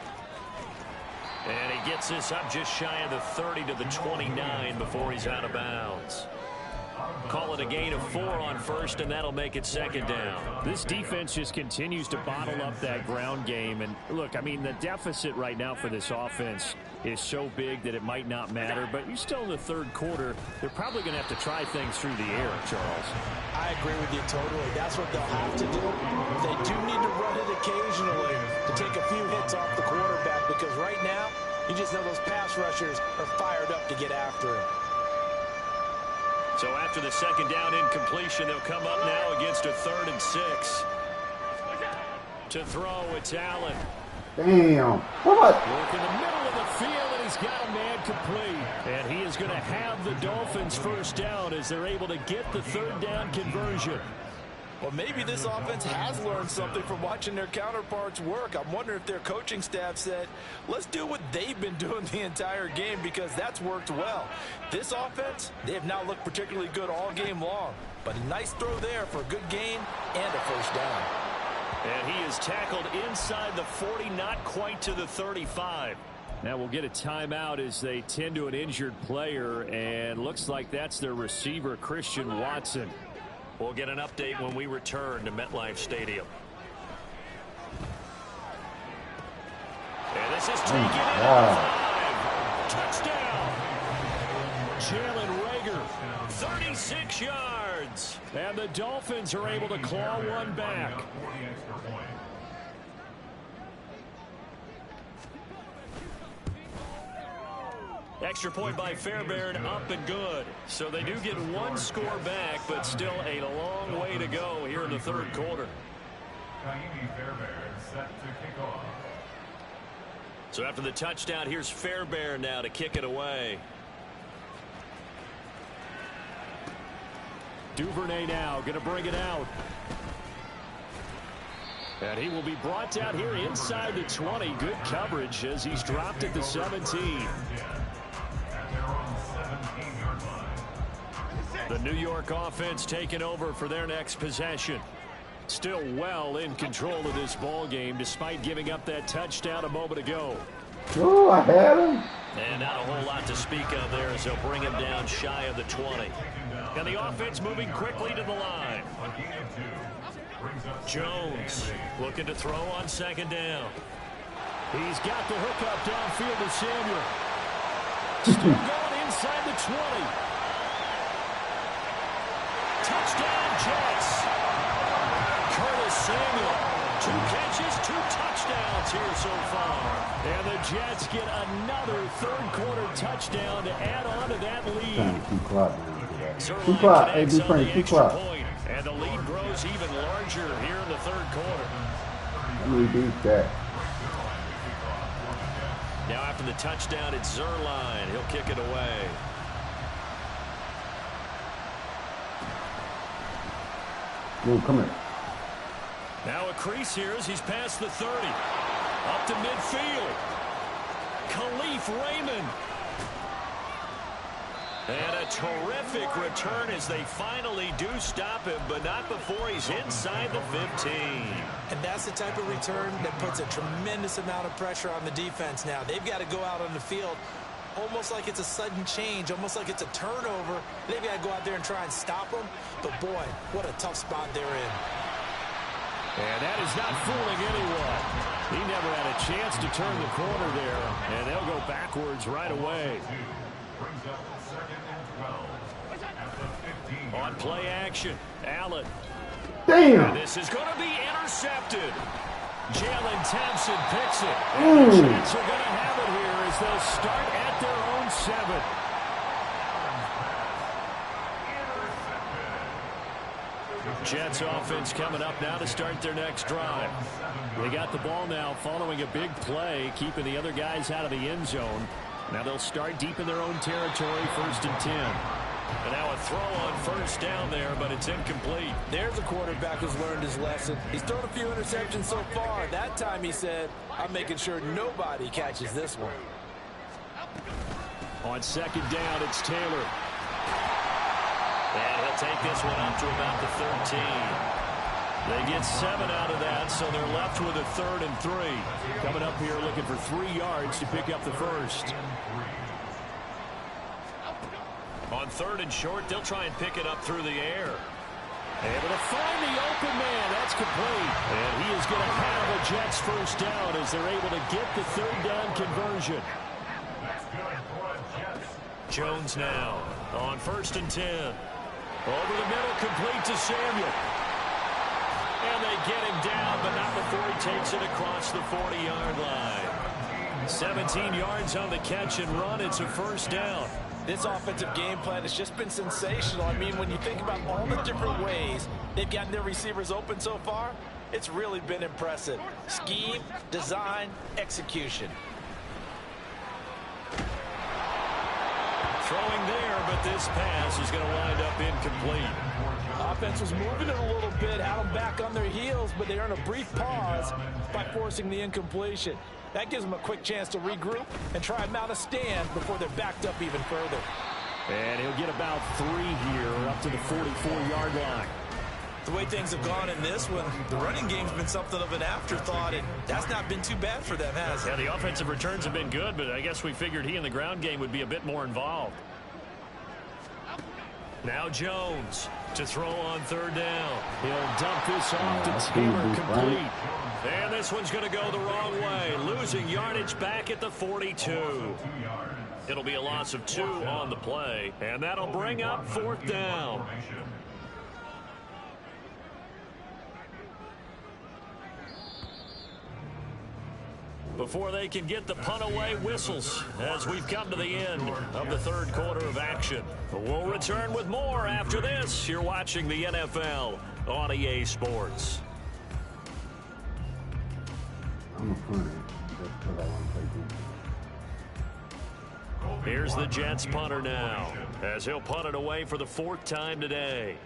And he gets this up just shy of the 30 to the 29 before he's out of bounds. Call it a gain of 4 on first, and that'll make it second down. This defense just continues to bottle up that ground game. And look, I mean, the deficit right now for this offense is so big that it might not matter. But you're still in the third quarter. They're probably going to have to try things through the air, Charles. I agree with you totally. That's what they'll have to do. They do need to run it occasionally to take a few hits off the quarterback, because right now, you just know those pass rushers are fired up to get after him. So after the second down incompletion, they'll come up now against a 3rd and 6. To throw, it's Allen. Damn. What? Work in the middle of the field, and he's got a man complete. And he is going to have the Dolphins first down as they're able to get the 3rd down conversion. Well, maybe this offense has learned something from watching their counterparts work. I'm wondering if their coaching staff said, let's do what they've been doing the entire game, because that's worked well. This offense, they have not looked particularly good all game long. But a nice throw there for a good gain and a first down. And he is tackled inside the 40, not quite to the 35. Now we'll get a timeout as they tend to an injured player, and looks like that's their receiver, Christian Watson. We'll get an update when we return to MetLife Stadium. And this is taken in at 5. Touchdown. Jalen Reagor, 36 yards. And the Dolphins are able to claw one back. Extra point by Fairbairn, up and good. So they do get one score back, but still a long way to go here in the third quarter. So after the touchdown, here's Fairbairn now to kick it away. Duvernay now going to bring it out. And he will be brought down here inside the 20. Good coverage as he's dropped at the 17. The New York offense taking over for their next possession. Still well in control of this ball game despite giving up that touchdown a moment ago. Oh, I had him. And not a whole lot to speak of there as they'll bring him down shy of the 20. And the offense moving quickly to the line. Jones looking to throw on second down. He's got the hookup downfield to Samuel. Still going inside the 20. Touchdown Jets. Curtis Samuel. 2 catches, 2 touchdowns here so far. And the Jets get another third quarter touchdown to add on to that lead. Keep clock, man. Keep clock. Hey, be friendly. Keep clock. And the lead grows even larger here in the third quarter. Let me beat that. Now after the touchdown, it's Zuerlein. He'll kick it away. No, come here. Now a crease here as he's past the 30. Up to midfield. Khalif Raymond. And a terrific return as they finally do stop him, but not before he's inside the 15. And that's the type of return that puts a tremendous amount of pressure on the defense now. They've got to go out on the field almost like it's a sudden change, almost like it's a turnover. They've got to go out there and try and stop them. But, boy, what a tough spot they're in. And that is not fooling anyone. He never had a chance to turn the corner there, and they'll go backwards right away. On play action, Allen. Damn. And this is going to be intercepted. Jalen Thompson picks it. And the Jets are going to have it here as they'll start at their own 7. Jets offense coming up now to start their next drive. They got the ball now following a big play, keeping the other guys out of the end zone. Now they'll start deep in their own territory, 1st and 10. And now a throw on first down there, but it's incomplete. There's a quarterback who's learned his lesson. He's thrown a few interceptions so far. That time he said, I'm making sure nobody catches this one. On second down, it's Taylor. And he'll take this one up to about the 13. They get 7 out of that, so they're left with a 3rd and 3. Coming up here looking for 3 yards to pick up the first. On 3rd and short, they'll try and pick it up through the air. Able to find the open man. That's complete. And he is going to have a Jets first down as they're able to get the 3rd down conversion. Jones now on 1st and 10. Over the middle, complete to Samuel. And they get him down, but not before he takes it across the 40-yard line. 17 yards on the catch and run. It's a first down. This offensive game plan has just been sensational. I mean, when you think about all the different ways they've gotten their receivers open so far, it's really been impressive. Scheme, design, execution. Throwing there, but this pass is going to wind up incomplete. Offense was moving it a little bit, had them back on their heels, but they earned a brief pause by forcing the incompletion. That gives them a quick chance to regroup and try and mount a stand before they're backed up even further. And he'll get about 3 here, up to the 44-yard line. The way things have gone in this one, the running game's been something of an afterthought, and that's not been too bad for them, has it? Yeah, the offensive returns have been good, but I guess we figured he in the ground game would be a bit more involved. Now Jones to throw on 3rd down. He'll dump this off to Taylor, complete. And this one's going to go the wrong way, losing yardage back at the 42. It'll be a loss of 2 on the play, and that'll bring up 4th down. Before they can get the punt away, whistles as we've come to the end of the 3rd quarter of action. We'll return with more after this. You're watching the NFL on EA Sports. I'm a punter just because I want to play defense. Here's the Jets punter now as he'll punt it away for the 4th time today.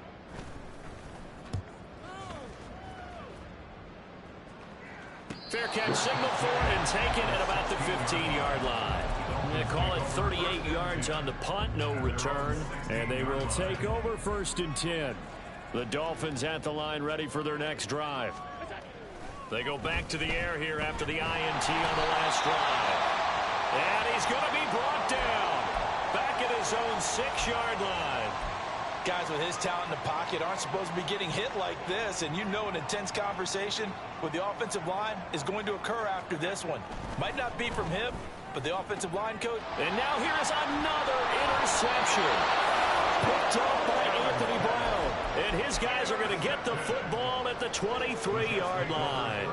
Fair catch signal for it and taken at about the 15-yard line. They call it 38 yards on the punt, no return. And they will take over 1st and 10. The Dolphins at the line ready for their next drive. They go back to the air here after the INT on the last drive. And he's going to be brought down back at his own 6-yard line. Guys with his talent in the pocket aren't supposed to be getting hit like this, and you know an intense conversation with the offensive line is going to occur after this one. Might not be from him, but the offensive line coach. And now here is another interception. Picked up by Anthony Brown. And his guys are going to get the football at the 23-yard line.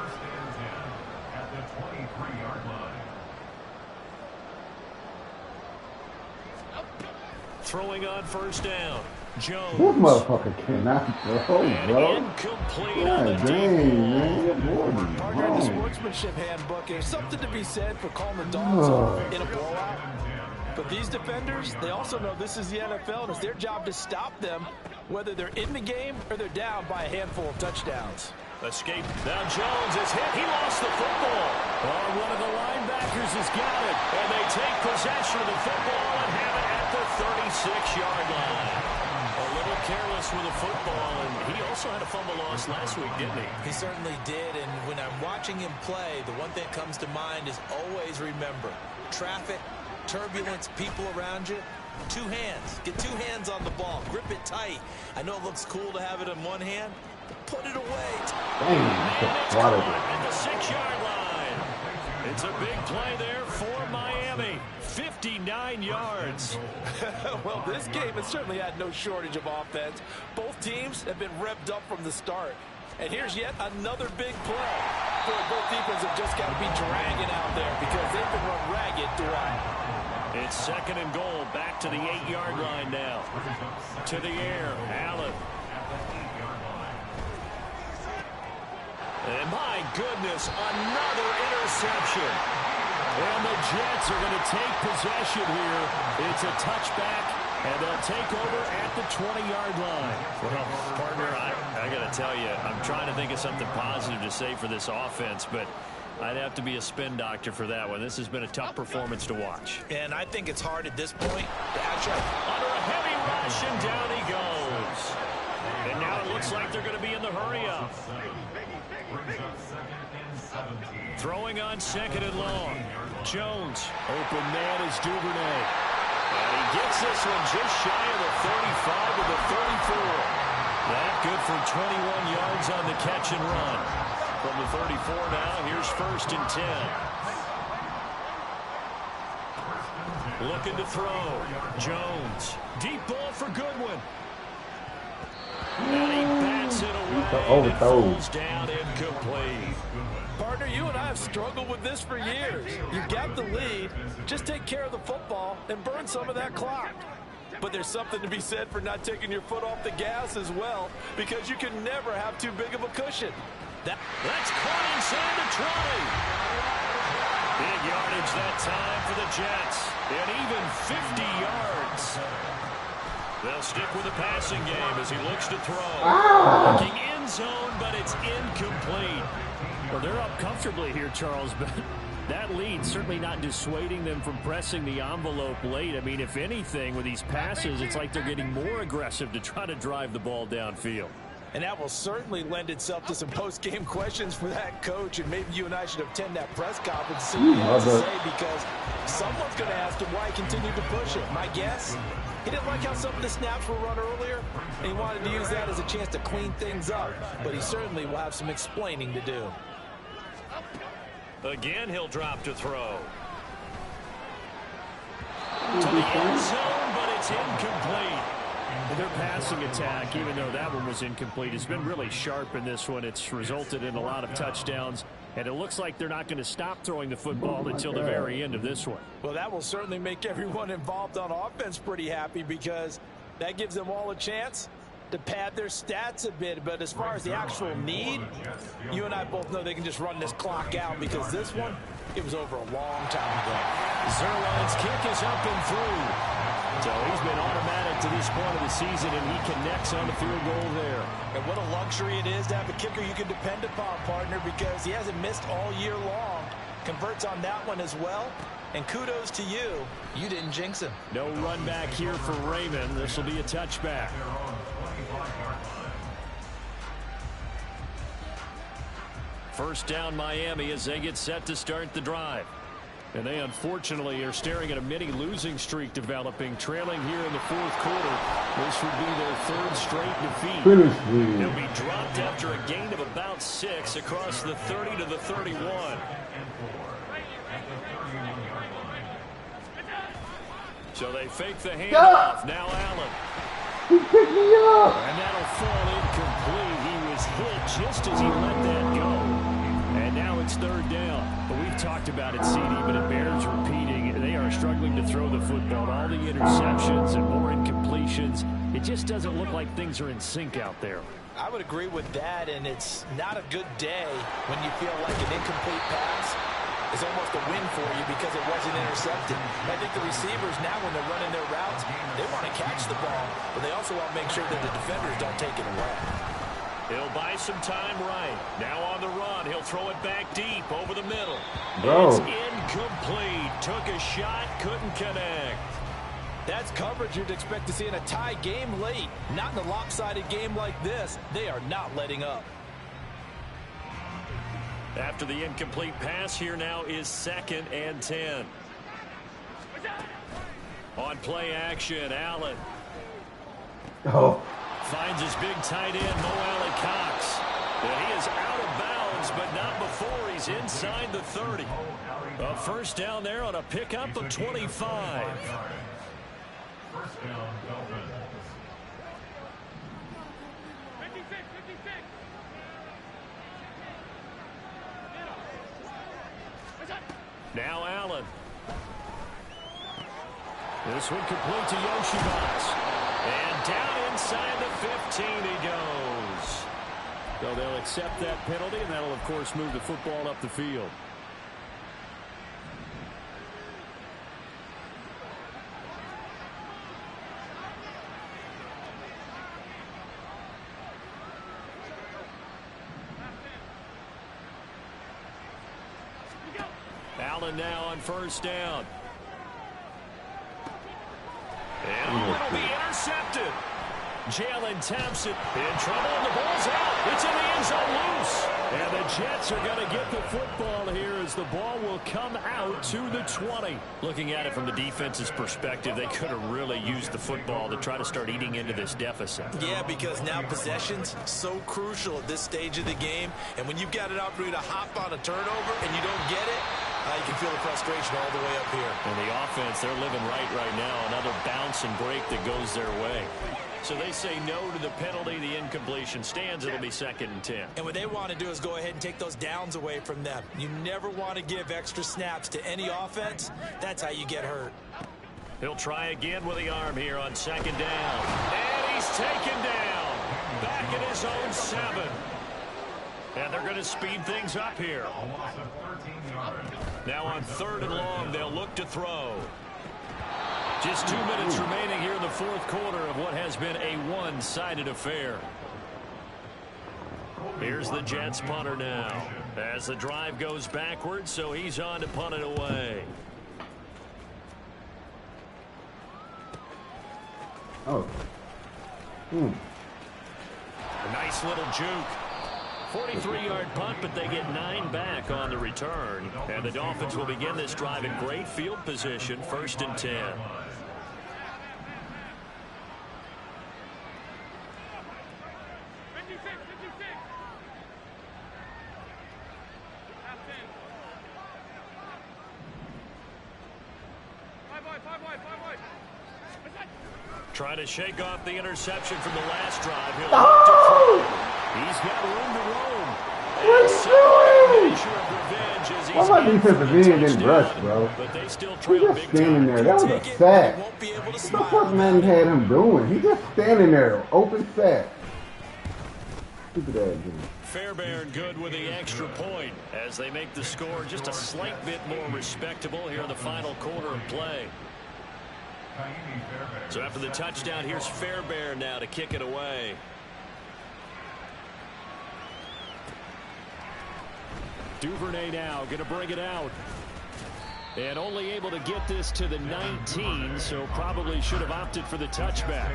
At the 23-yard line. Throwing on 1st down. Jones. This motherfucker cannot throw, bro. Incomplete God on the dang, man. Good morning. Partner in the sportsmanship handbook, there's something to be said for calling the dogs in a blowout. But these defenders, they also know this is the NFL, and it's their job to stop them, whether they're in the game or they're down by a handful of touchdowns. Escape. Now Jones is hit. He lost the football. Oh, one of the linebackers has got it. And they take possession of the football and have it at the 36-yard line. A little careless with the football, and he also had a fumble loss last week, didn't he? He certainly did, and when I'm watching him play, the one thing that comes to mind is always remember, traffic, turbulence, people around you, 2 hands. Get 2 hands on the ball. Grip it tight. I know it looks cool to have it in one hand, but put it away. Dang, It's caught at the 6-yard line. It's a big play there for Miami. 59 yards. Well, this game has certainly had no shortage of offense. Both teams have been revved up from the start. And here's yet another big play. Both defenses have just got to be dragging out there because they've been run ragged throughout. It's 2nd and goal. Back to the 8-yard line now. To the air. Allen. And my goodness, another interception. And the Jets are going to take possession here. It's a touchback, and they'll take over at the 20-yard line. Well, partner, I got to tell you, I'm trying to think of something positive to say for this offense, but I'd have to be a spin doctor for that one. This has been a tough performance to watch. And I think it's hard at this point to actually... Under a heavy rush, and down he goes. And now it looks like they're going to be in the hurry-up. Throwing on 2nd and long. Jones. Open man is Duvernay. And he gets this one just shy of the 35 to the 34. That good for 21 yards on the catch and run. From the 34 now, here's 1st and 10. Looking to throw. Jones. Deep ball for Goodwin. And he bats it away. And it falls down incomplete. Partner, you and I have struggled with this for years. You've got the lead. Just take care of the football and burn some of that clock. But there's something to be said for not taking your foot off the gas as well, because you can never have too big of a cushion. That's caught inside the 20. Big yardage that time for the Jets. And even 50 yards. They'll stick with the passing game as he looks to throw. Looking end zone, but it's incomplete. Well, they're up comfortably here, Charles, but that lead certainly not dissuading them from pressing the envelope late. I mean, if anything, with these passes, it's like they're getting more aggressive to try to drive the ball downfield. And that will certainly lend itself to some post-game questions for that coach, and maybe you and I should attend that press conference and see what he has to say, because someone's going to ask him why he continued to push it. My guess, he didn't like how some of the snaps were run earlier, and he wanted to use that as a chance to clean things up, but he certainly will have some explaining to do. Again, he'll drop to throw. To the end zone, but it's incomplete. Their passing attack, even though that one was incomplete, has been really sharp in this one. It's resulted in a lot of touchdowns, and it looks like they're not going to stop throwing the football until the very end of this one. Well, that will certainly make everyone involved on offense pretty happy, because that gives them all a chance to pad their stats a bit. But as far as the actual need, you and I both know they can just run this clock out, because this one, it was over a long time ago. Zuerlein's kick is up and through. So he's been automatic to this point of the season, and he connects on the field goal there. And what a luxury it is to have a kicker you can depend upon, partner, because he hasn't missed all year long. Converts on that one as well. And kudos to you. You didn't jinx him. No run back here for Raymond. This will be a touchback. First down Miami as they get set to start the drive. And they unfortunately are staring at a mini losing streak developing, trailing here in the 4th quarter. This would be their 3rd straight defeat. They'll be dropped after a gain of about 6 across the 30 to the 31. So they fake the handoff. Now Allen. And that'll fall incomplete. He was hit just as he let that go. And now it's 3rd down. But we've talked about it, CD, but it bears repeating. They are struggling to throw the football. All the interceptions and more incompletions. It just doesn't look like things are in sync out there. I would agree with that, and it's not a good day when you feel like an incomplete pass is almost a win for you because it wasn't intercepted. I think the receivers now, when they're running their routes, they want to catch the ball, but they also want to make sure that the defenders don't take it away. He'll buy some time right. Now on the run, he'll throw it back deep over the middle. Bro. It's incomplete. Took a shot, couldn't connect. That's coverage you'd expect to see in a tie game late. Not in a lopsided game like this. They are not letting up. After the incomplete pass, here now is 2nd and 10. On play action, Allen. Oh. Finds his big tight end, Mo Alley-Cox. And he is out of bounds, but not before he's inside the 30. A first down there on a pickup of 25. First down, Dolphins. 56, 56. Now Allen. This one complete to Yoshibas. And down inside the 15 he goes. So they'll accept that penalty, and that'll, of course, move the football up the field. Allen now on first down. And it'll be intercepted. Jalen Thompson in trouble, and the ball's out. It's in the end zone loose. And the Jets are going to get the football here as the ball will come out to the 20. Looking at it from the defense's perspective, they could have really used the football to try to start eating into this deficit. Yeah, because now possession's so crucial at this stage of the game. And when you've got an opportunity to hop on a turnover and you don't get it, you can feel the frustration all the way up here. And the offense, they're living right now. Another bounce and break that goes their way. So they say no to the penalty. The incompletion stands. It'll be 2nd and 10. And what they want to do is go ahead and take those downs away from them. You never want to give extra snaps to any offense. That's how you get hurt. He'll try again with the arm here on 2nd down. And he's taken down. Back at his own 7. And they're going to speed things up here. Now on 3rd and long, they'll look to throw. Just 2 minutes remaining here in the 4th quarter of what has been a one-sided affair. Here's the Jets punter now as the drive goes backwards, so he's on to punt it away. Oh. A nice little juke. 43-yard punt, but they get 9 back on the return. And the Dolphins will begin this drive in great field position, 1st and 10. 56. Half 10. 5 wide. Trying to shake off the interception from the last drive. He'll look to throw. He's got room to roam. What are you doing? Why my defensive end didn't rush, bro? But they still He's trail just big standing time. there. That was a sack. What the fuck man had him doing? He's just standing there. Open sack. Stupid ass dude. Fairbairn good with the extra point as they make the score just a slight bit more respectable here in the final quarter of play. So after the touchdown, here's Fairbairn now to kick it away. Duvernay now going to bring it out. And only able to get this to the 19, so probably should have opted for the touchback.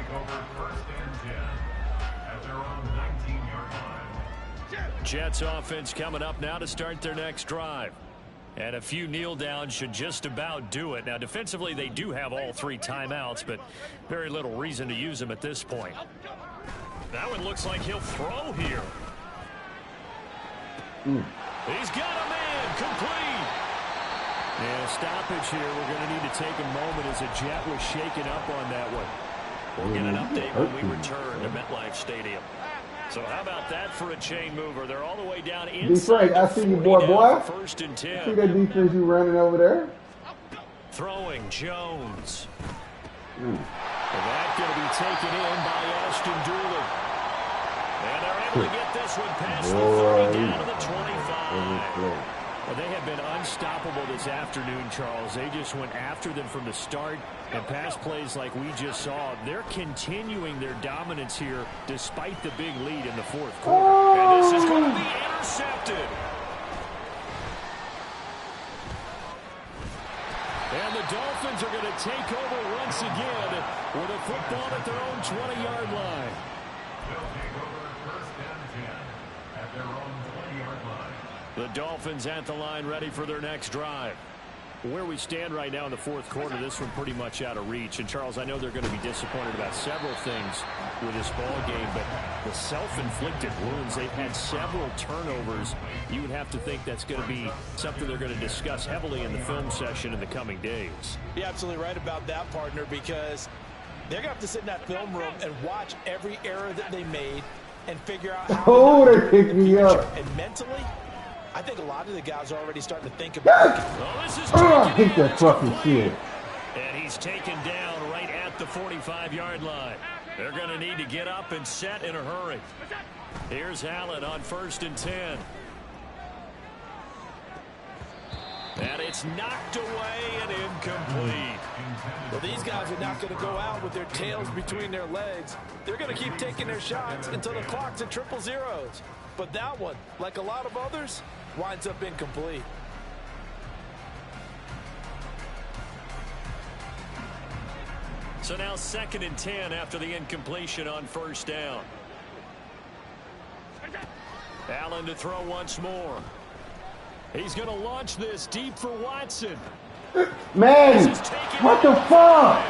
Jets offense coming up now to start their next drive. And a few kneel downs should just about do it. Now defensively they do have all 3 timeouts, but very little reason to use them at this point. That one looks like he'll throw here. He's got a man complete. And a stoppage here. We're going to need to take a moment as a Jet was shaken up on that one. We'll get an update when we return to MetLife Stadium. So how about that for a chain mover? They're all the way down inside. D-Frank, I see you, boy. 1st and 10. See that defense you running over there? Throwing Jones. And that's going to be taken in by Ashton Dooley. And they're able to get this one past the 30 down to the 25. Well, they have been unstoppable this afternoon, Charles. They just went after them from the start. And pass plays like we just saw, they're continuing their dominance here despite the big lead in the 4th quarter. And this is going to be intercepted. And the Dolphins are going to take over once again with a football at their own 20-yard line. They'll take over 1st and 10 at their own 20-yard line. The Dolphins at the line ready for their next drive. Where we stand right now in the 4th quarter, this one pretty much out of reach. And, Charles, I know they're going to be disappointed about several things with this ball game, but the self-inflicted wounds, they've had several turnovers. You would have to think that's going to be something they're going to discuss heavily in the film session in the coming days. You're absolutely right about that, partner, because they're going to have to sit in that film room and watch every error that they made and figure out how they picked me up. And mentally, I think a lot of the guys are already starting to think about it. Well, this is I hate that fucking shit. And he's taken down right at the 45-yard line. They're going to need to get up and set in a hurry. Here's Allen on 1st and 10. And it's knocked away and incomplete. Well, these guys are not going to go out with their tails between their legs. They're going to keep taking their shots until the clock's at 000. But that one, like a lot of others, winds up incomplete. So now 2nd and 10 after the incompletion on first down. Allen to throw once more. He's going to launch this deep for Watson. Man, what the fuck?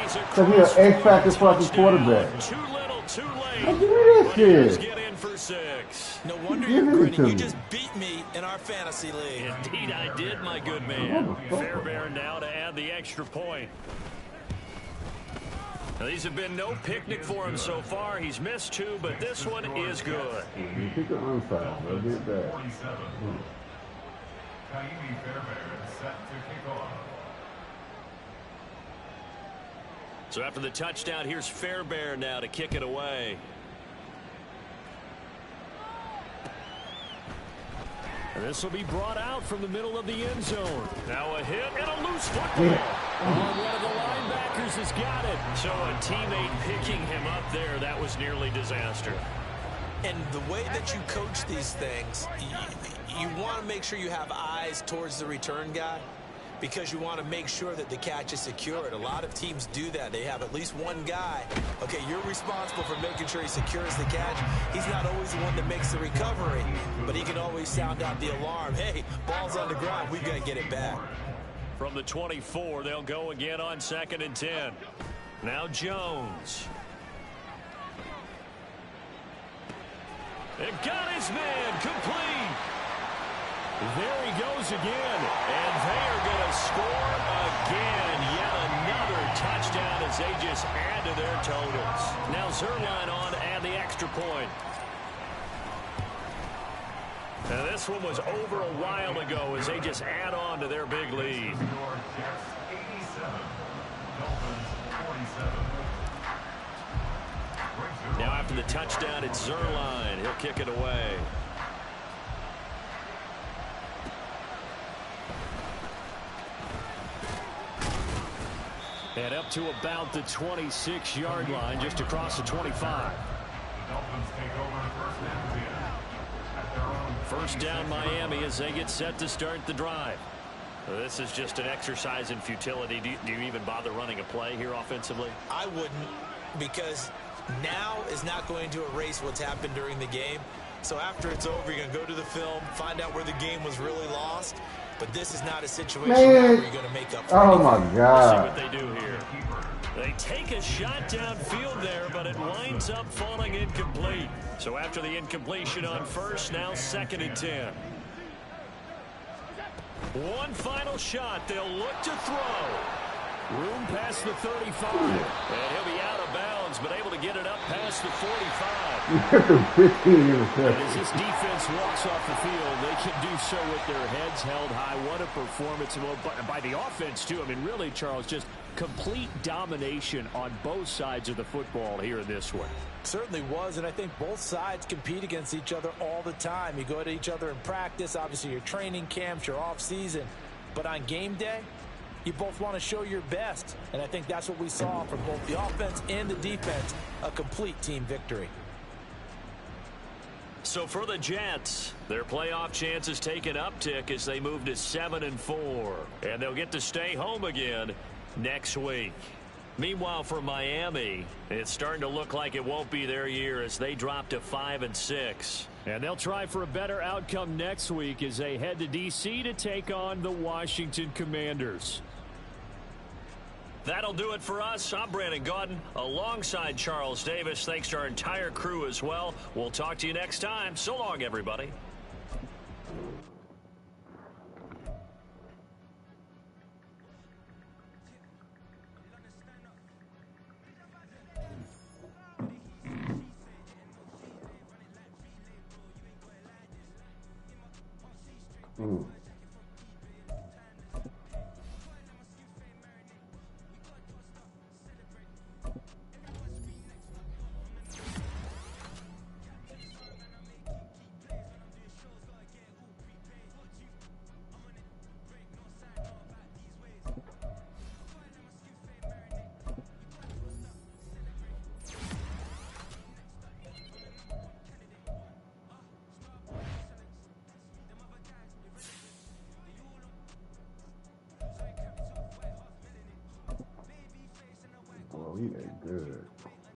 Because he's an X-Factor fucking quarterback. Too little, too late. How do this Get in for 6. No wonder you're grinning. You just beat me in our fantasy league. Indeed I did, my good man. Fairbairn now to add the extra point. Now, these have been no picnic for him so far. He's missed 2, but this one is good. You pick the onside. I'll get that. Kaimi Fairbairn set to kick off. So after the touchdown, here's Fairbairn now to kick it away. And this will be brought out from the middle of the end zone. Now a hit and a loose football. One of the linebackers has got it. So a teammate picking him up there, that was nearly disaster. And the way that you coach these things, you want to make sure you have eyes towards the return guy, because you want to make sure that the catch is secured. A lot of teams do that. They have at least one guy. Okay, you're responsible for making sure he secures the catch. He's not always the one that makes the recovery, but he can always sound out the alarm. Hey, ball's on the ground. We've got to get it back. From the 24, they'll go again on 2nd and 10. Now Jones. It got his man complete. There he goes again, and they are going to score again. Yet another touchdown as they just add to their totals. Now Zuerlein on to add the extra point. Now this one was over a while ago as they just add on to their big lead. Now after the touchdown, it's Zuerlein. He'll kick it away. And up to about the 26-yard line, just across the 25. First down Miami as they get set to start the drive. This is just an exercise in futility. Do you even bother running a play here offensively? I wouldn't, because now is not going to erase what's happened during the game. So after it's over, you're going to go to the film, find out where the game was really lost. But this is not a situation where you're going to make up for anything. My God. We'll see what they do here. They take a shot downfield there, but it winds up falling incomplete. So after the incompletion on first, now 2nd and 10. One final shot. They'll look to throw. Room past the 35. And he'll be out of bounds, but able to get it up past the 45. And as this defense walks off the field, they can do so with their heads held high. What a performance by the offense, too. I mean, really, Charles, just complete domination on both sides of the football here in this one. Certainly was, and I think both sides compete against each other all the time. You go to each other in practice, obviously your training camps, your off season, but on game day, you both want to show your best, and I think that's what we saw from both the offense and the defense, a complete team victory. So for the Jets, their playoff chances take an uptick as they move to 7-4, and they'll get to stay home again next week. Meanwhile, for Miami, it's starting to look like it won't be their year as they drop to 5-6. And they'll try for a better outcome next week as they head to D.C. to take on the Washington Commanders. That'll do it for us. I'm Brandon Gaudin alongside Charles Davis. Thanks to our entire crew as well. We'll talk to you next time. So long, everybody. he ain't good.